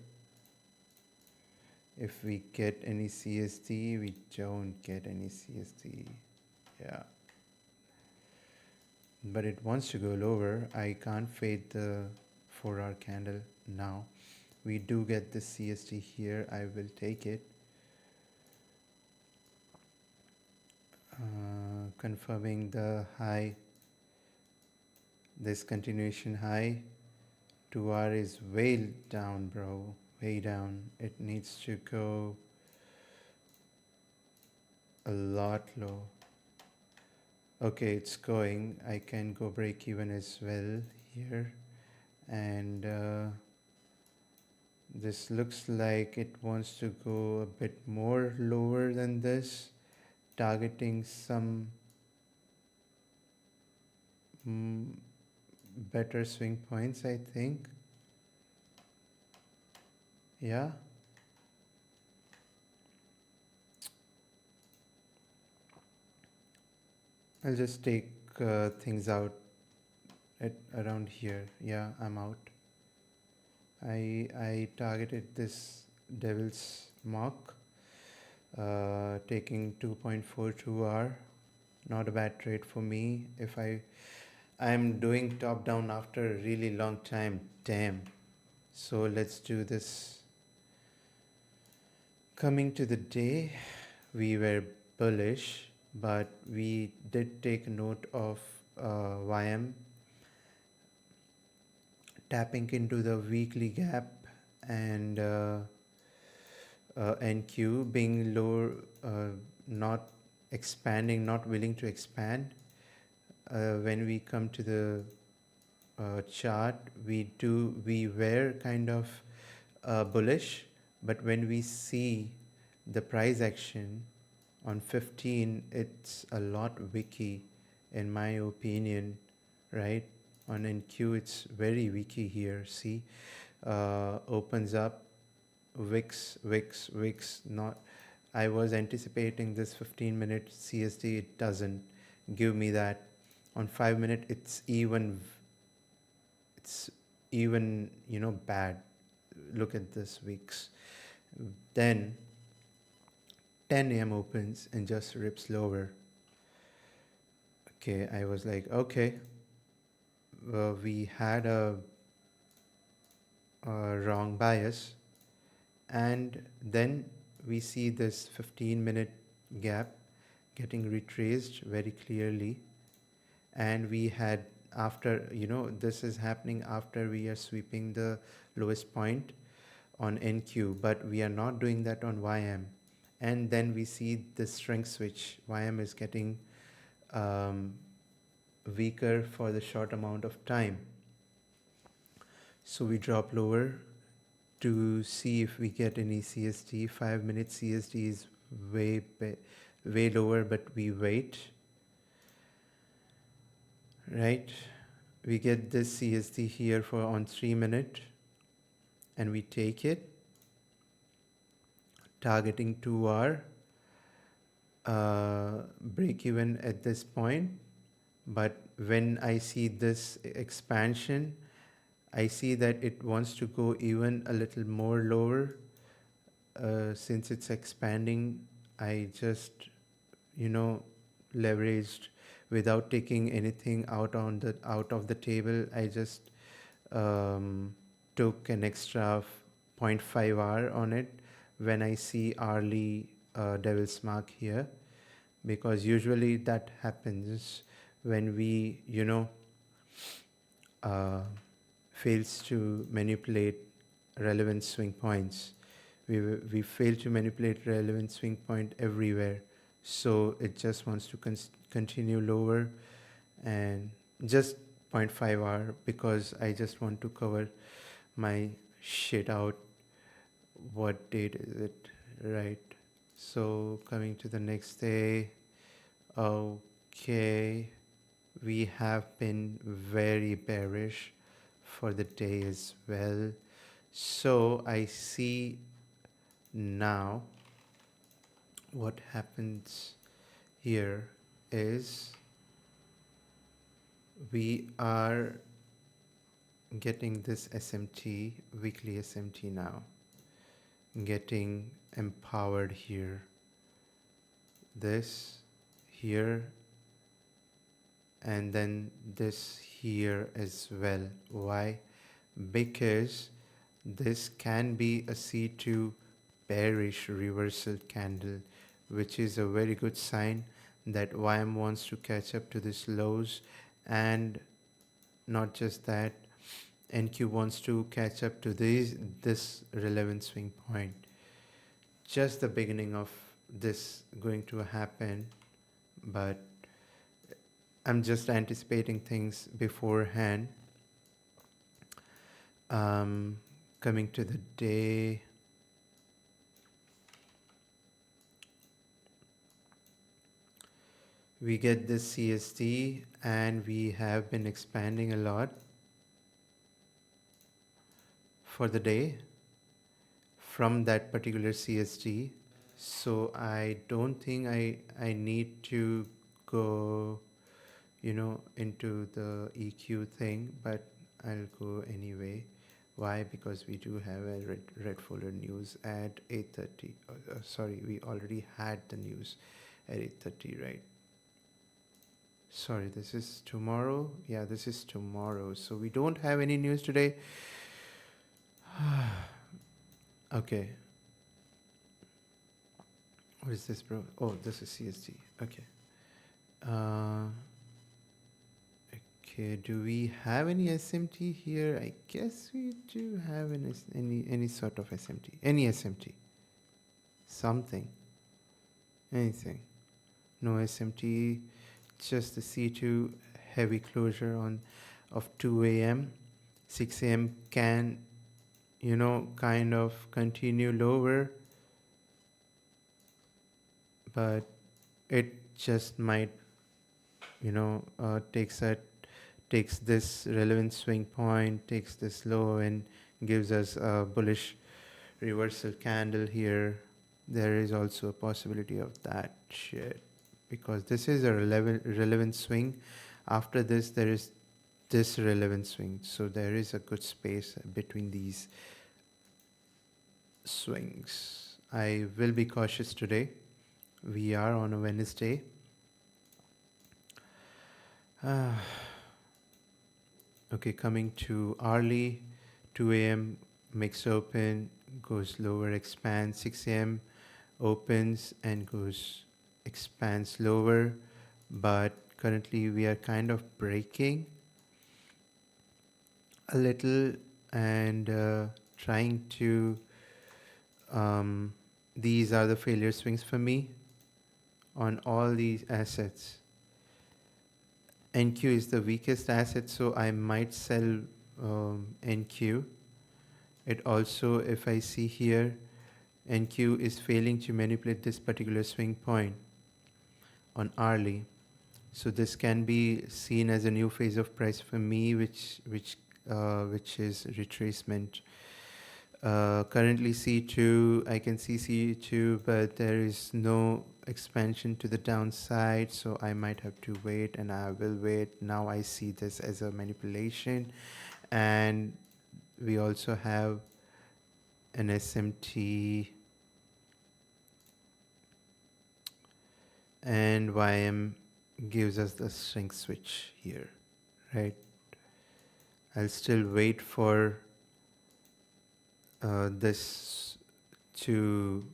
If we get any CSD, we don't get any CSD. Yeah. But it wants to go lower. I can't fade the 4-hour candle now. we do get this CST here, I will take it. Confirming the high, this continuation high. 2R is way down, bro, way down. It needs to go a lot low. Okay, it's going. I can go break even as well here. And this looks like it wants to go a bit more lower than this, targeting some better swing points, I think. Yeah. I'll just take things out at around here. Yeah, I'm out. I targeted this devil's mark, taking 2.42R. Not a bad trade for me. If I'm doing top down after a really long time. Damn. So let's do this. Coming to the day, we were bullish, but we did take note of YM tapping into the weekly gap and NQ being lower, not expanding, not willing to expand. When we come to the chart, we were kind of bullish, but when we see the price action on 15, it's a lot wicky in my opinion, right? On NQ, it's very wicky here. See, opens up, wicks, not. I was anticipating this 15-minute CST. It doesn't give me that. On 5-minute, it's even, bad. Look at this wicks. Then 10 a.m. opens and just rips lower. Okay, I was like, okay, we had a wrong bias, and then we see this 15-minute gap getting retraced very clearly, and we had after, this is happening after we are sweeping the lowest point on NQ, but we are not doing that on YM. And then we see the strength switch. YM is getting weaker for the short amount of time. So we drop lower to see if we get any CST. 5-minute CST is way lower, but we wait. Right? We get this CST here for on 3-minute, and we take it, targeting 2R, break even at this point. But when I see this expansion, I see that it wants to go even a little more lower. Since it's expanding, I just, leveraged without taking anything out of the table. I just took an extra 0.5R on it when I see hourly devil's mark here, because usually that happens when we fails to manipulate relevant swing points. We fail to manipulate relevant swing point everywhere, so it just wants to continue lower, and just 0.5R because I just want to cover my shit out. What date is it? Right. So coming to the next day, okay, we have been very bearish for the day as well. So I see now what happens here is we are getting this SMT, weekly SMT now, getting empowered here, this here, and then this here as well. Why? Because This can be a C2 bearish reversal candle, which is a very good sign that YM wants to catch up to this lows, and not just that, NQ wants to catch up to this relevant swing point. Just the beginning of this going to happen, but I'm just anticipating things beforehand. Coming to the day, we get this CST and we have been expanding a lot for the day from that particular CST. So I don't think I need to go, into the EQ thing, but I'll go anyway. Why? Because we do have a red folder news at 8:30. Sorry, we already had the news at 8:30, right? Sorry, this is tomorrow. Yeah, this is tomorrow. So we don't have any news today. Okay. What is this, bro? Oh, this is CST. Okay. Okay. Do we have any SMT here? I guess we do have any sort of SMT. Any SMT. Something. Anything. No SMT. Just the C2 heavy closure of 2 a.m. 6 a.m. can, kind of continue lower, but it just might, takes this relevant swing point, takes this low, and gives us a bullish reversal candle here. There is also a possibility of that shit, because this is a relevant swing. After this, there is this relevant swing, so there is a good space between these swings. I will be cautious today. We are on a Wednesday. Okay, coming to hourly, 2 a.m. mix open, goes lower, expands. 6 a.m. opens and expands lower, but currently we are kind of breaking a little and trying to, these are the failure swings for me on all these assets. NQ is the weakest asset, so I might sell NQ. It also, if I see here, NQ is failing to manipulate this particular swing point on hourly. So this can be seen as a new phase of price for me, which is retracement. Currently C2, I can see C2, but there is no expansion to the downside, so I might have to wait, and I will wait. Now I see this as a manipulation, and we also have an SMT and YM gives us the shrink switch here, right? I'll still wait for this to,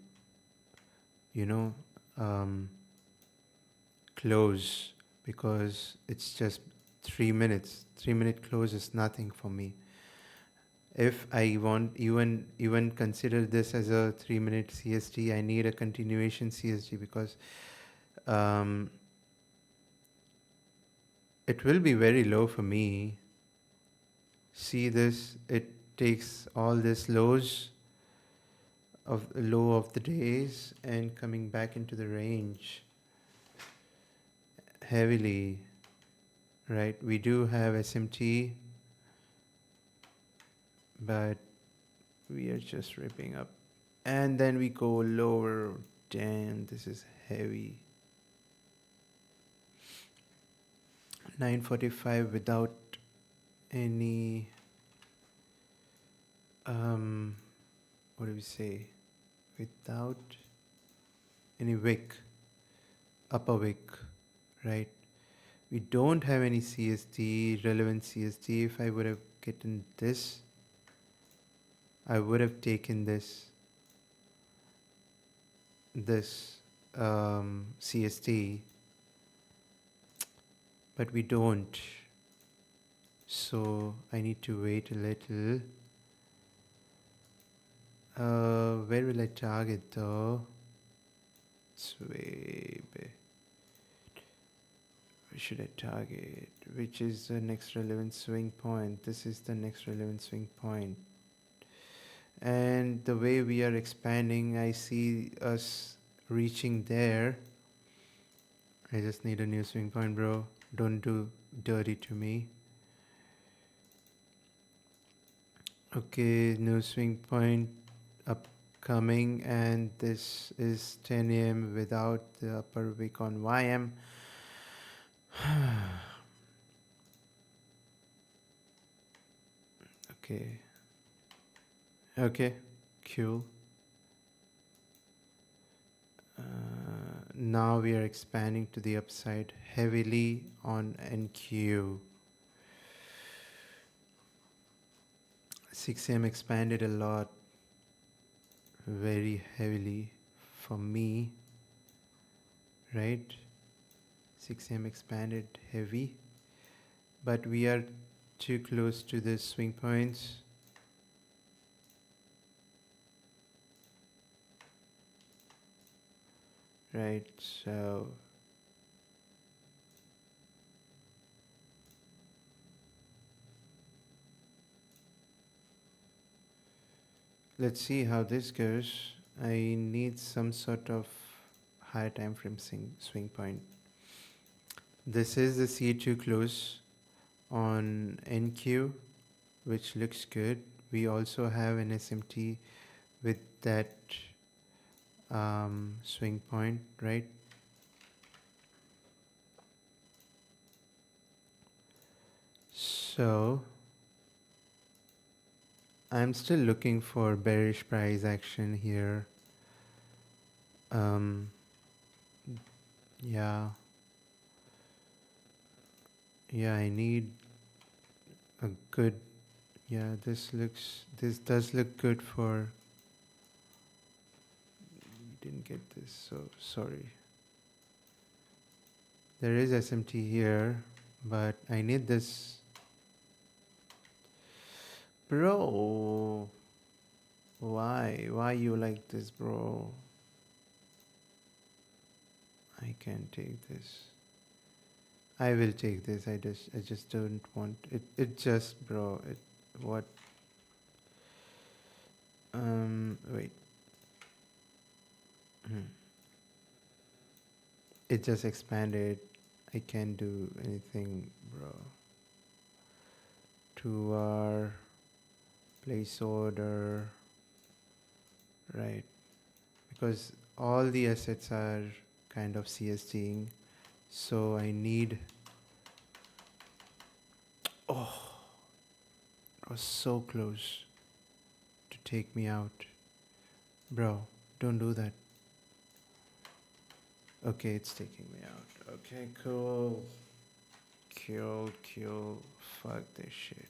close, because it's just 3 minutes. 3-minute close is nothing for me. If I want even consider this as a 3-minute CST, I need a continuation CST, because it will be very low for me. See this, it takes all this low of the days and coming back into the range heavily, right? We do have SMT, but we are just ripping up, and then we go lower. Damn, this is heavy. 9:45 without any what do we say, without any wick, upper wick, right? We don't have any CST, relevant CST. If I would have gotten this, I would have taken this CST, but we don't. So I need to wait a little. Where will I target though? It's way big. Where should I target? Which is the next relevant swing point? This is the next relevant swing point. And the way we are expanding, I see us reaching there. I just need a new swing point, bro. Don't do dirty to me. Okay, new swing point upcoming, and this is 10 a.m. without the upper wick on YM. Okay. Okay, cool. Now we are expanding to the upside heavily on NQ. 6M expanded a lot, very heavily for me, right? 6M expanded heavy, but we are too close to the swing points. Right, so let's see how this goes. I need some sort of higher time frame swing point. This is the C2 close on NQ, which looks good. We also have an SMT with that swing point, right? So I'm still looking for bearish price action here. Yeah. Yeah, I need a good, yeah, this does look good for, didn't get this, so sorry. There is SMT here, but I need this. Bro, why you like this, bro? I can't take this. I will take this. I just don't want it. It just, bro. It what? Wait. It just expanded. I can't do anything, bro. To our place order, right? Because all the assets are kind of CSTing, so I need. Oh, it was so close to take me out, bro. Don't do that. Okay, it's taking me out. Okay, cool. Cool. Fuck this shit.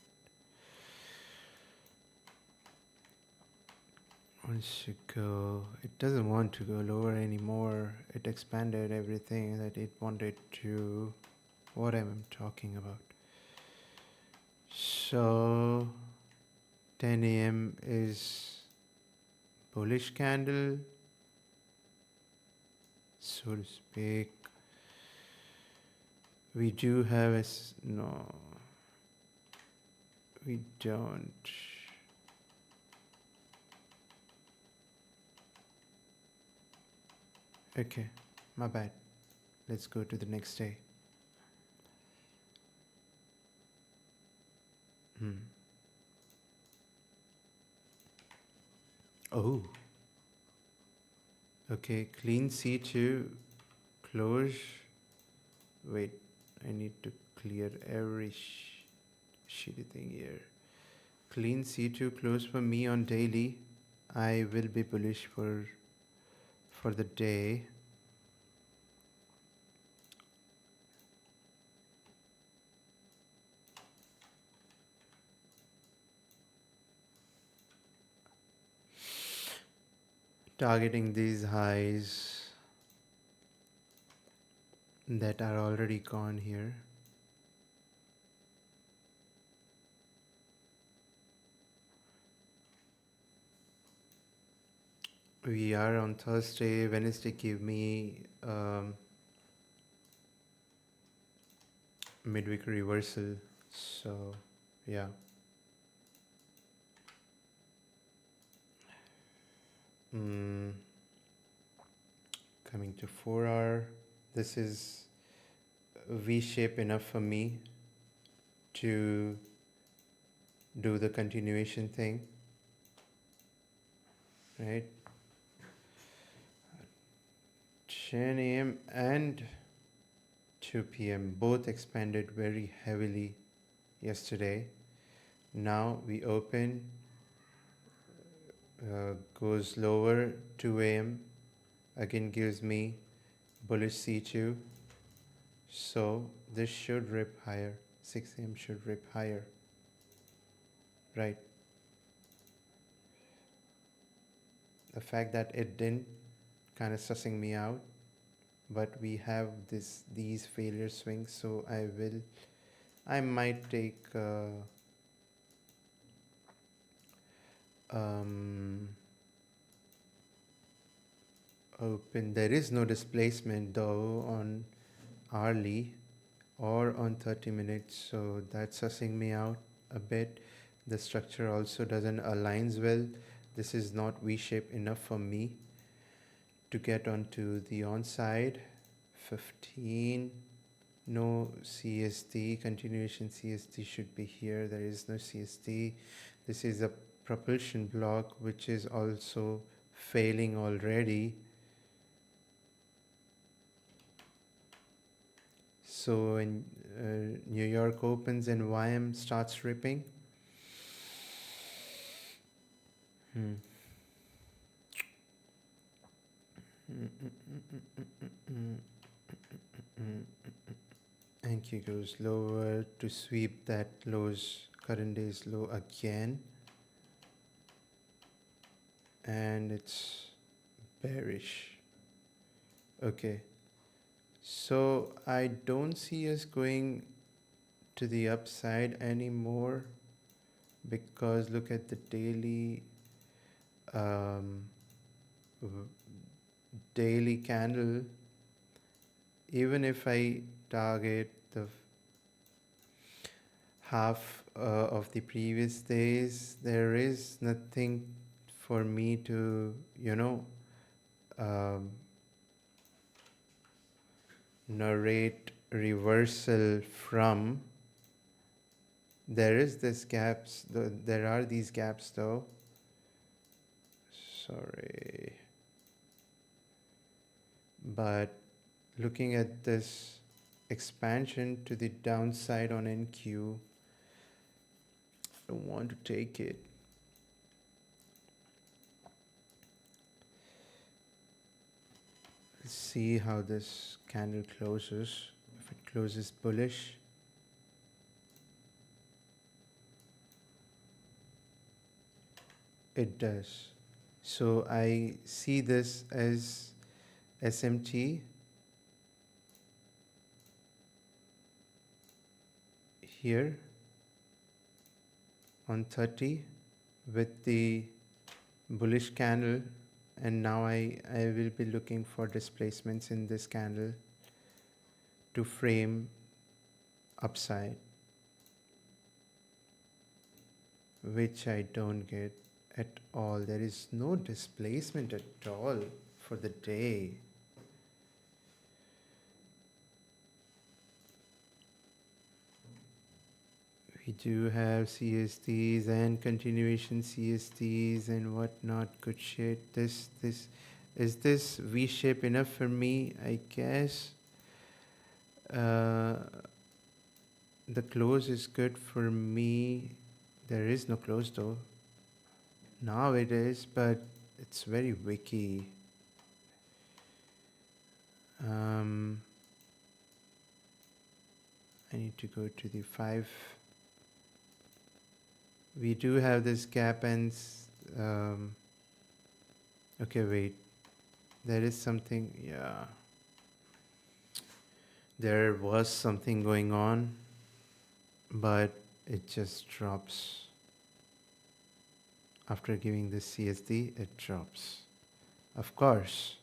Wants to go. It doesn't want to go lower anymore. It expanded everything that it wanted to. What am I talking about? So 10 a.m. is bullish candle, so to speak. We do have no, we don't. Okay, my bad. Let's go to the next day. Oh. Okay, clean C2 close. Wait, I need to clear every shitty thing here. Clean C2 close for me on daily. I will be bullish for the day. targeting these highs that are already gone here. We are on Thursday. Wednesday gave me midweek reversal. So, yeah. Coming to 4 hour. This is V shape enough for me to do the continuation thing, right? 10 a.m. and 2 p.m. both expanded very heavily yesterday. Now we open, goes lower, 2 a.m. again gives me bullish C2. So this should rip higher. 6 a.m. should rip higher, right? The fact that it didn't kind of sussing me out, but we have these failure swings, so I might take open. There is no displacement though on hourly or on 30 minutes, so that's sussing me out a bit. The structure also doesn't aligns well. This is not V-shape enough for me to get onto the on-side. 15, no CST, continuation CST should be here. There is no CST. This is a propulsion block which is also failing already. So when New York opens and YM starts ripping, NQ goes lower to sweep that low's current day's low again, and it's bearish. Okay, so I don't see us going to the upside anymore, because look at the daily candle. Even if I target the half of the previous days, there is nothing for me to narrate reversal from. There is this gaps, there are these gaps though. Sorry, but looking at this expansion to the downside on NQ, I don't want to take it. Let's see how this candle closes. If it closes bullish, it does. So I see this as SMT here on 30 with the bullish candle, and now I will be looking for displacements in this candle to frame upside, which I don't get at all. There is no displacement at all for the day. We do have CSTs and continuation CSTs and whatnot. Good shit. Is this V shape enough for me? I guess. The close is good for me. There is no close though. Now it is, but it's very wicky. I need to go to the 5. We do have this gap and Okay, wait. There is something, yeah. There was something going on, but it just drops. After giving this CSD, it drops. Of course.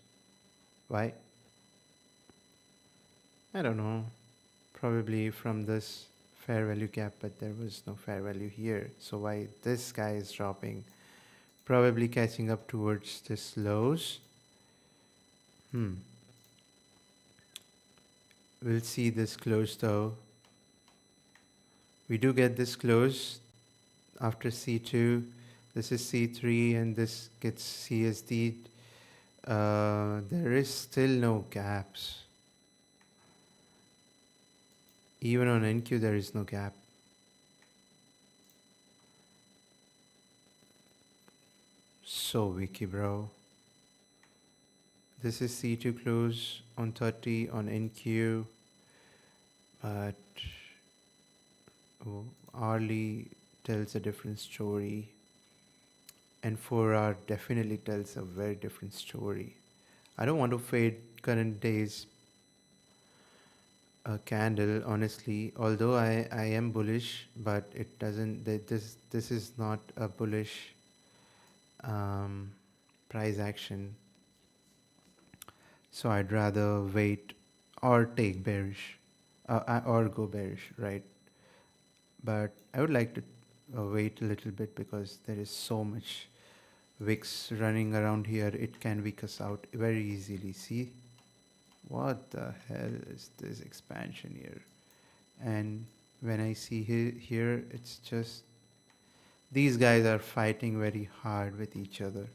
Why? I don't know. Probably from this fair value gap, but there was no fair value here. So why this guy is dropping? Probably catching up towards this lows. We'll see this close though. We do get this close after C2. This is C3 and this gets CSD. There is still no gaps. Even on NQ there is no gap. So wiki, bro. This is C2 close on 30 on NQ, but hourly tells a different story, and 4-hour definitely tells a very different story. I don't want to fade current day's candle, honestly, although I am bullish, but it doesn't, this is not a bullish price action. So I'd rather wait or take bearish or go bearish, right? But I would like to wait a little bit because there is so much wicks running around here. It can wick us out very easily. See, what the hell is this expansion here? And when I see here, it's just these guys are fighting very hard with each other.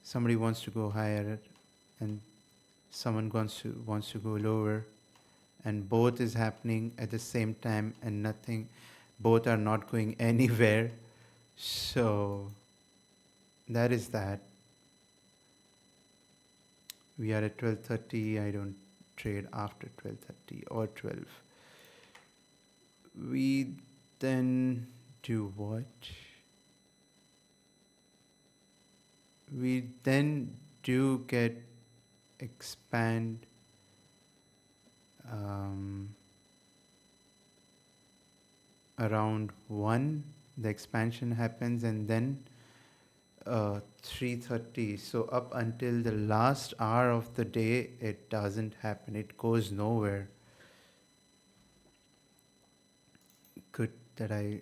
Somebody wants to go higher and someone wants to go lower, and both is happening at the same time, and nothing, both are not going anywhere. So that is that. We are at 12:30. I don't trade after 12:30 or 12. We then do what? We then do get expand around 1. The expansion happens, and then 3:30. So up until the last hour of the day, it doesn't happen. It goes nowhere. Good that I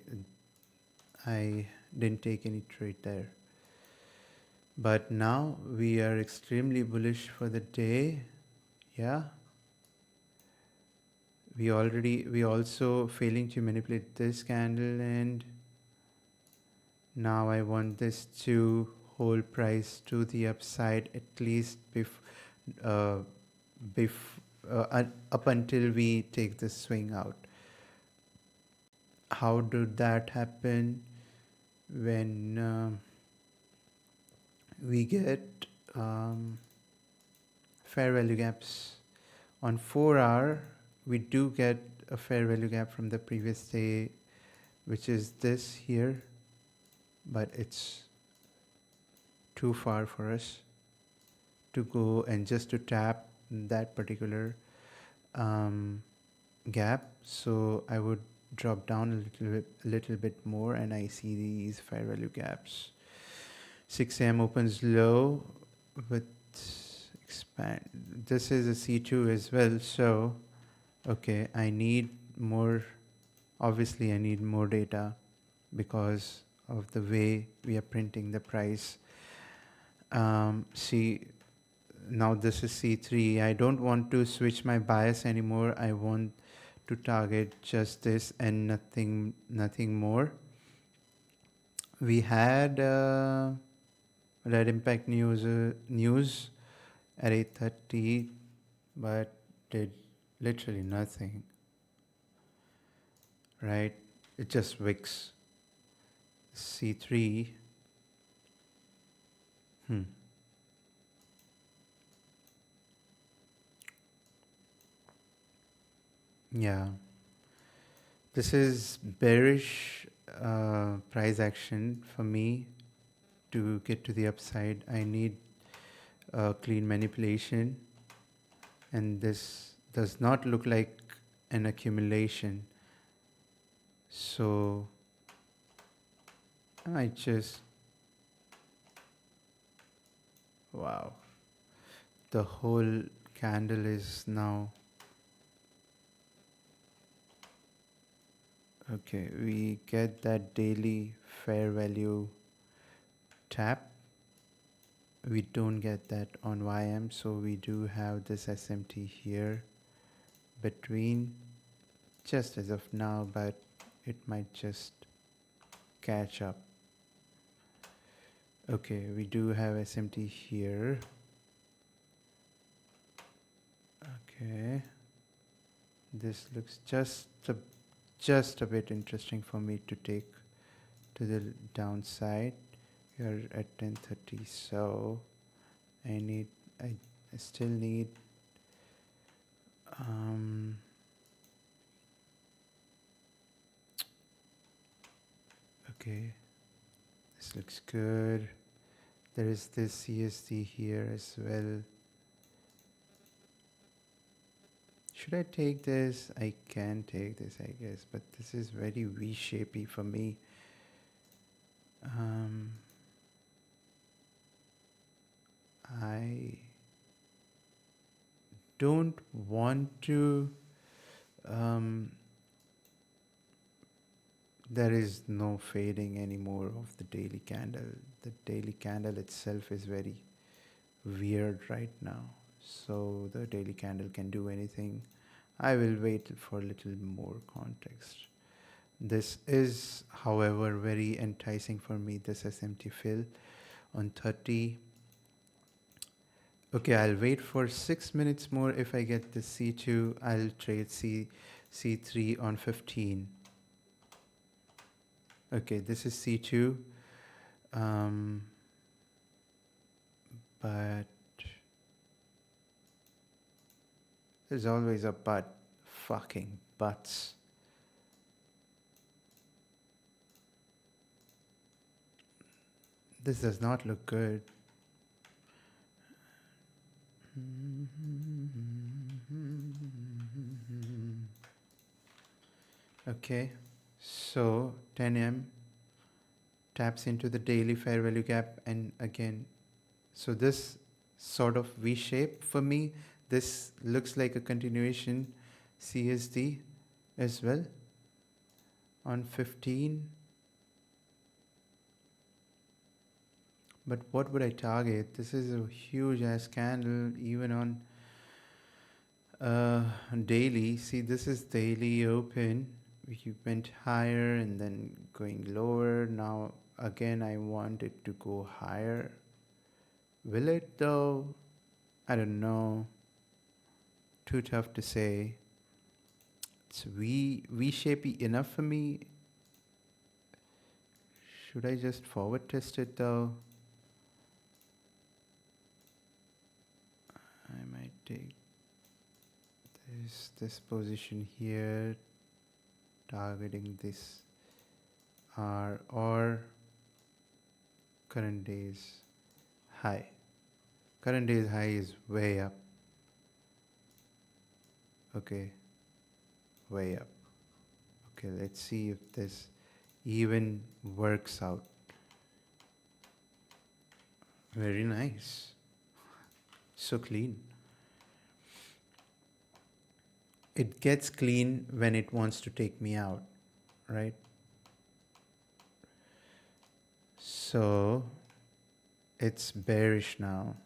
didn't take any trade there. But now we are extremely bullish for the day. Yeah. We also failing to manipulate this candle, and now I want this to hold price to the upside at least uh, up until we take the swing out. How did that happen? When we get fair value gaps on 4-hour, we do get a fair value gap from the previous day, which is this here, but it's too far for us to go and just to tap that particular gap. So I would drop down a little bit more, and I see these fair value gaps. 6 a.m. opens low with expand. This is a C2 as well. So, okay, I need more. Obviously, I need more data because of the way we are printing the price. See, now this is C3. I don't want to switch my bias anymore. I want to target just this and nothing more. We had red impact news at 8:30, but did literally nothing. Right? It just wicks. C3. Yeah. This is bearish price action for me to get to the upside, I need clean manipulation, and this does not look like an accumulation. So I just, wow, the whole candle is now, okay, we get that daily fair value tap. We don't get that on YM, so we do have this SMT here between, just as of now, but it might just catch up. Okay, we do have SMT here. Okay, this looks just a bit interesting for me to take to the downside. We are at 1030, so I still need okay, this looks good. There is this CSD here as well. Should I take this? I can take this, I guess, but this is very V-shapey for me. I don't want to. There is no fading anymore of the daily candle. The daily candle itself is very weird right now. So the daily candle can do anything. I will wait for a little more context. This is, however, very enticing for me, this SMT fill on 30. Okay, I'll wait for 6 minutes more. If I get the C2, I'll trade C3 on 15. Okay, this is C2. But there's always a but. Fucking buts. This does not look good. Okay, so 10M taps into the daily fair value gap, and again, so this sort of V shape for me, this looks like a continuation CSD as well on 15. But what would I target? This is a huge ass candle even on daily. See, this is daily open. We went higher and then going lower. Now again I want it to go higher. Will it though? I don't know. Too tough to say. It's V-shapey enough for me. Should I just forward test it though? I might take this position here, targeting this R or current day's high. Current day's high is way up. Okay, way up. Okay, let's see if this even works out. Very nice. So clean. It gets clean when it wants to take me out, right? So it's bearish now.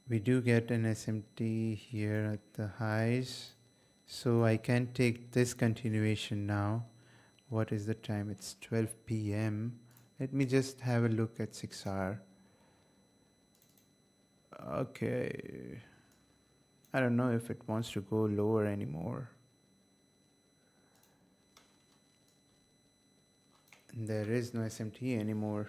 We do get an SMT here at the highs. So I can take this continuation now. What is the time? It's 12 p.m. Let me just have a look at 6R. Okay. I don't know if it wants to go lower anymore. There is no SMT anymore.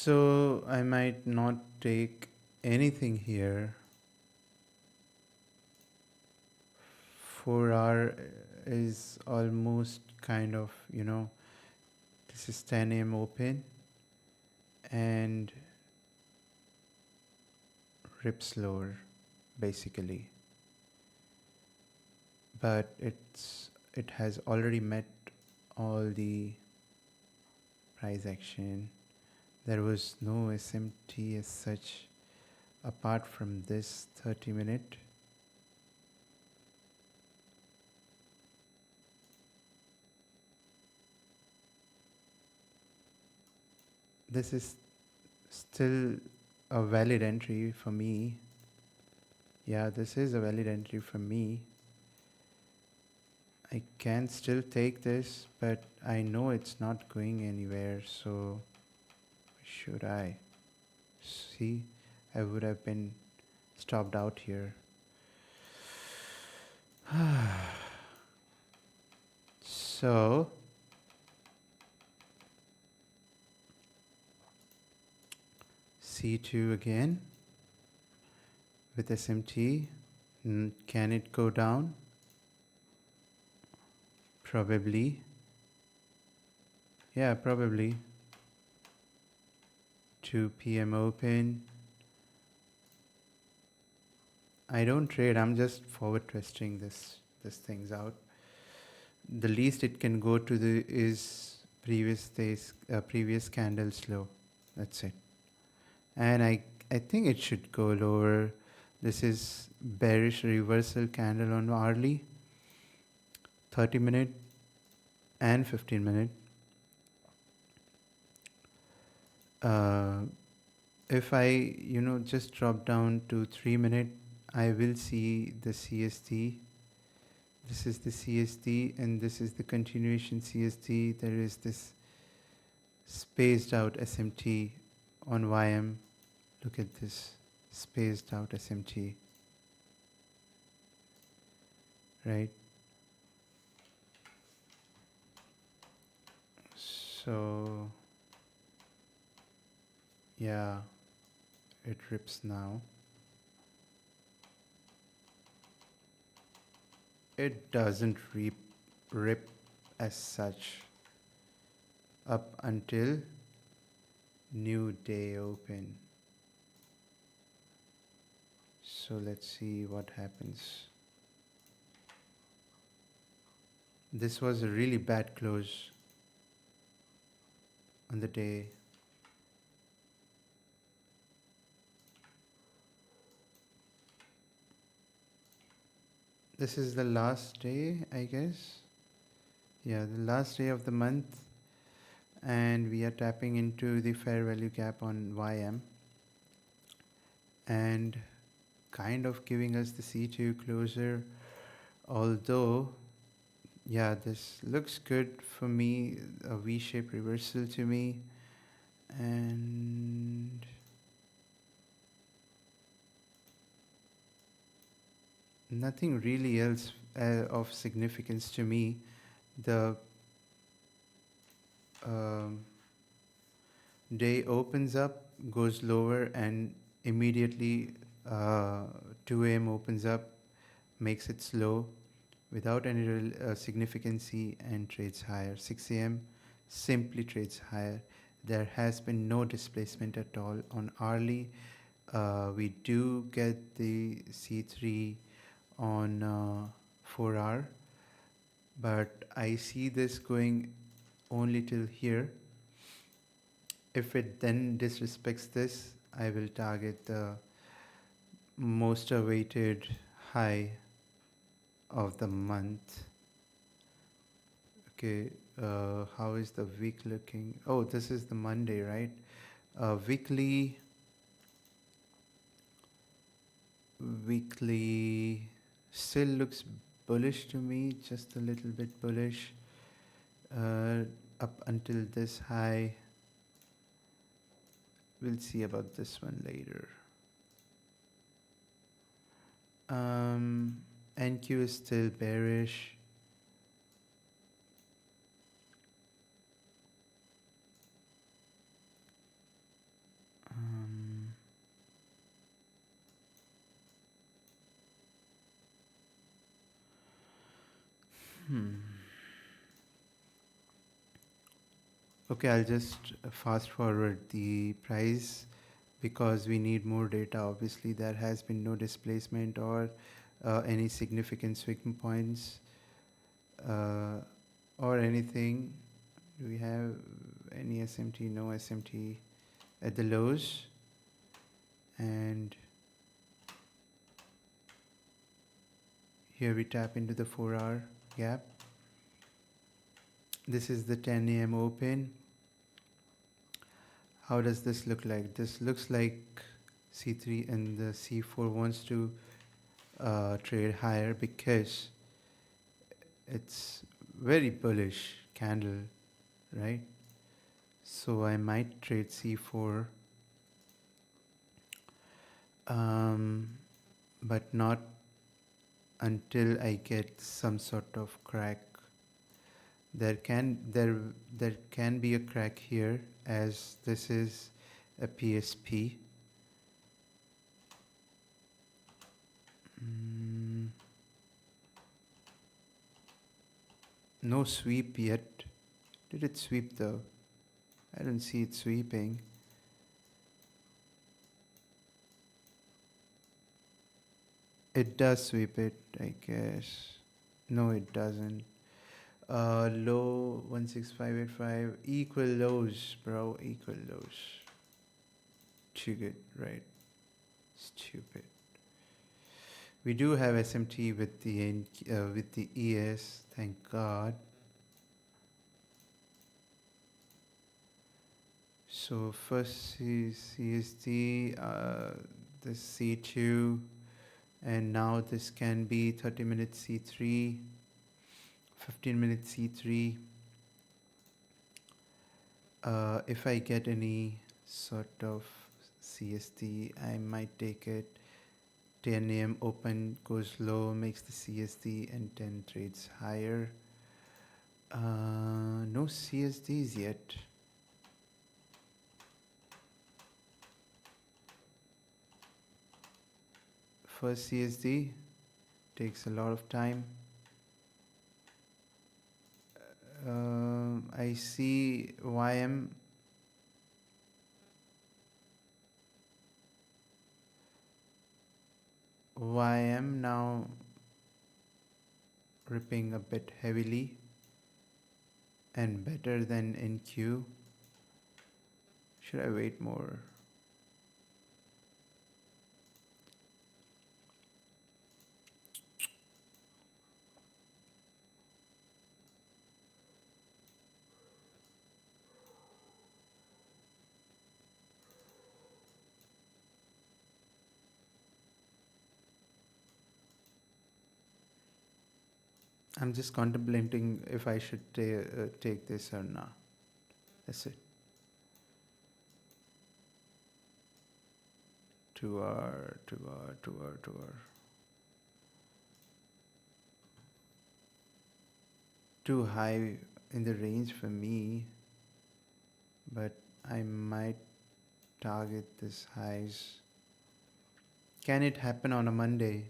So I might not take anything here. 4 hour is almost kind of, this is 10 a.m. open and rips lower basically. But it has already met all the price action. There was no SMT as such apart from this 30-minute. This is still a valid entry for me. Yeah, this is a valid entry for me. I can still take this, but I know it's not going anywhere, so should I? See, I would have been stopped out here. So, C2 again with SMT. Can it go down? Probably. Yeah, probably. 2 p.m. open. I don't trade, I'm just forward twisting this things out. The least it can go to the is previous candle's low. That's it. And I think it should go lower. This is bearish reversal candle on hourly, 30-minute and 15-minute. If I just drop down to 3-minute, I will see the CST. This is the CST and this is the continuation CST. There is this spaced out SMT on YM. Look at this spaced out SMT, right? So yeah, it rips now. It doesn't rip as such up until new day open. So let's see what happens. This was a really bad close on the day. This is the last day, I guess. Yeah, the last day of the month. And we are tapping into the fair value gap on YM. And kind of giving us the C2 closer. Although, yeah, this looks good for me. A V-shaped reversal to me. And nothing really else of significance to me. The day opens up, goes lower, and immediately 2 a.m. opens up, makes it slow without any real significancy and trades higher. 6 a.m. simply trades higher. There has been no displacement at all on hourly. We do get the C3 on 4 hour, but I see this going only till here. If it then disrespects this, I will target the most awaited high of the month. Okay, how is the week looking? Oh, this is the Monday, right? Weekly still looks bullish to me, just a little bit bullish. Up until this high. We'll see about this one later. NQ is still bearish. Okay, I'll just fast forward the price because we need more data. Obviously, there has been no displacement or any significant swing points uh, or anything. Do we have any SMT? No SMT at the lows. And here we tap into the 4-hour gap. This is the 10 a.m. open. How does this look like? This looks like C3 and the C4 wants to trade higher because it's very bullish candle, right? So I might trade C4, but not until I get some sort of crack. There can be a crack here as this is a PSP. No sweep yet. Did it sweep though? I don't see it sweeping. It does sweep it, I guess. No, it doesn't. Low 16585. Equal lows, bro. Equal lows. Too good, right? Stupid. We do have SMT with the ES, thank God. So first CST, the C2, and now this can be 30-minute C3, 15-minute C3. If I get any sort of CST, I might take it. 10 a.m. open goes low, makes the CST and 10 trades higher. No CSDs yet. First CSD takes a lot of time. I see YM. YM now ripping a bit heavily and better than NQ. Should I wait more? I'm just contemplating if I should take this or not. That's it. 2 hour, 2 hour, 2 hour, 2 hour. Too high in the range for me, but I might target this highs. Can it happen on a Monday?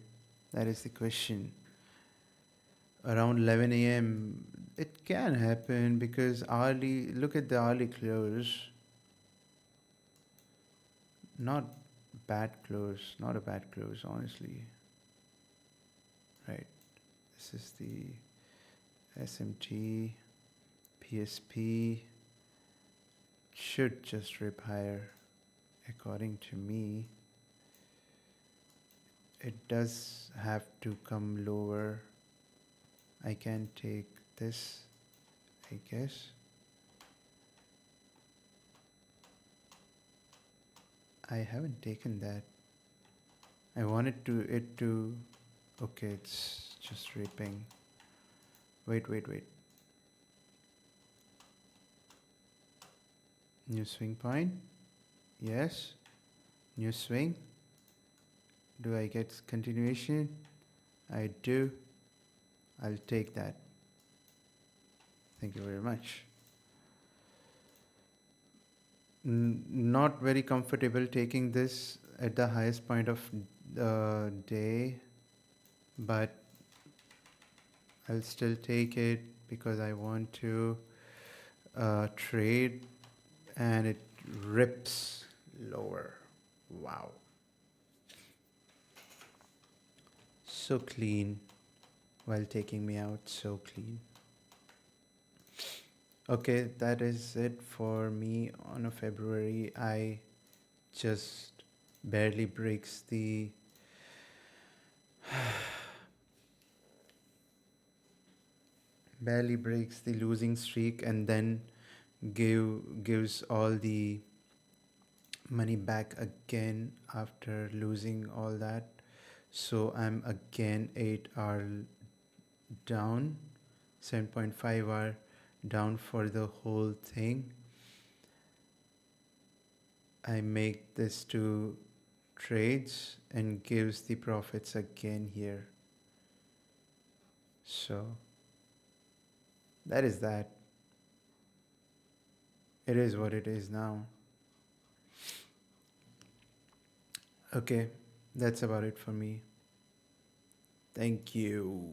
That is the question. Around 11 a.m. It can happen because hourly, look at the hourly close. Not bad close, not a bad close, honestly. Right. This is the SMT, PSP. Should just rip higher, according to me. It does have to come lower. I can take this, I guess. I haven't taken that. I wanted it to, okay, it's just ripping. Wait. New swing point? Yes. New swing. Do I get continuation? I do. I'll take that. Thank you very much. Not very comfortable taking this at the highest point of the day, but I'll still take it because I want to trade, and it rips lower. Wow. So clean while taking me out, so clean. Okay, that is it for me on a February. I just barely breaks the losing streak, and then gives all the money back again after losing all that. So I'm again 8 hour down, 7.5 hour down for the whole thing. I make this two trades and gives the profits again here. So that is that. It is what it is now. Okay, that's about it for me. Thank you.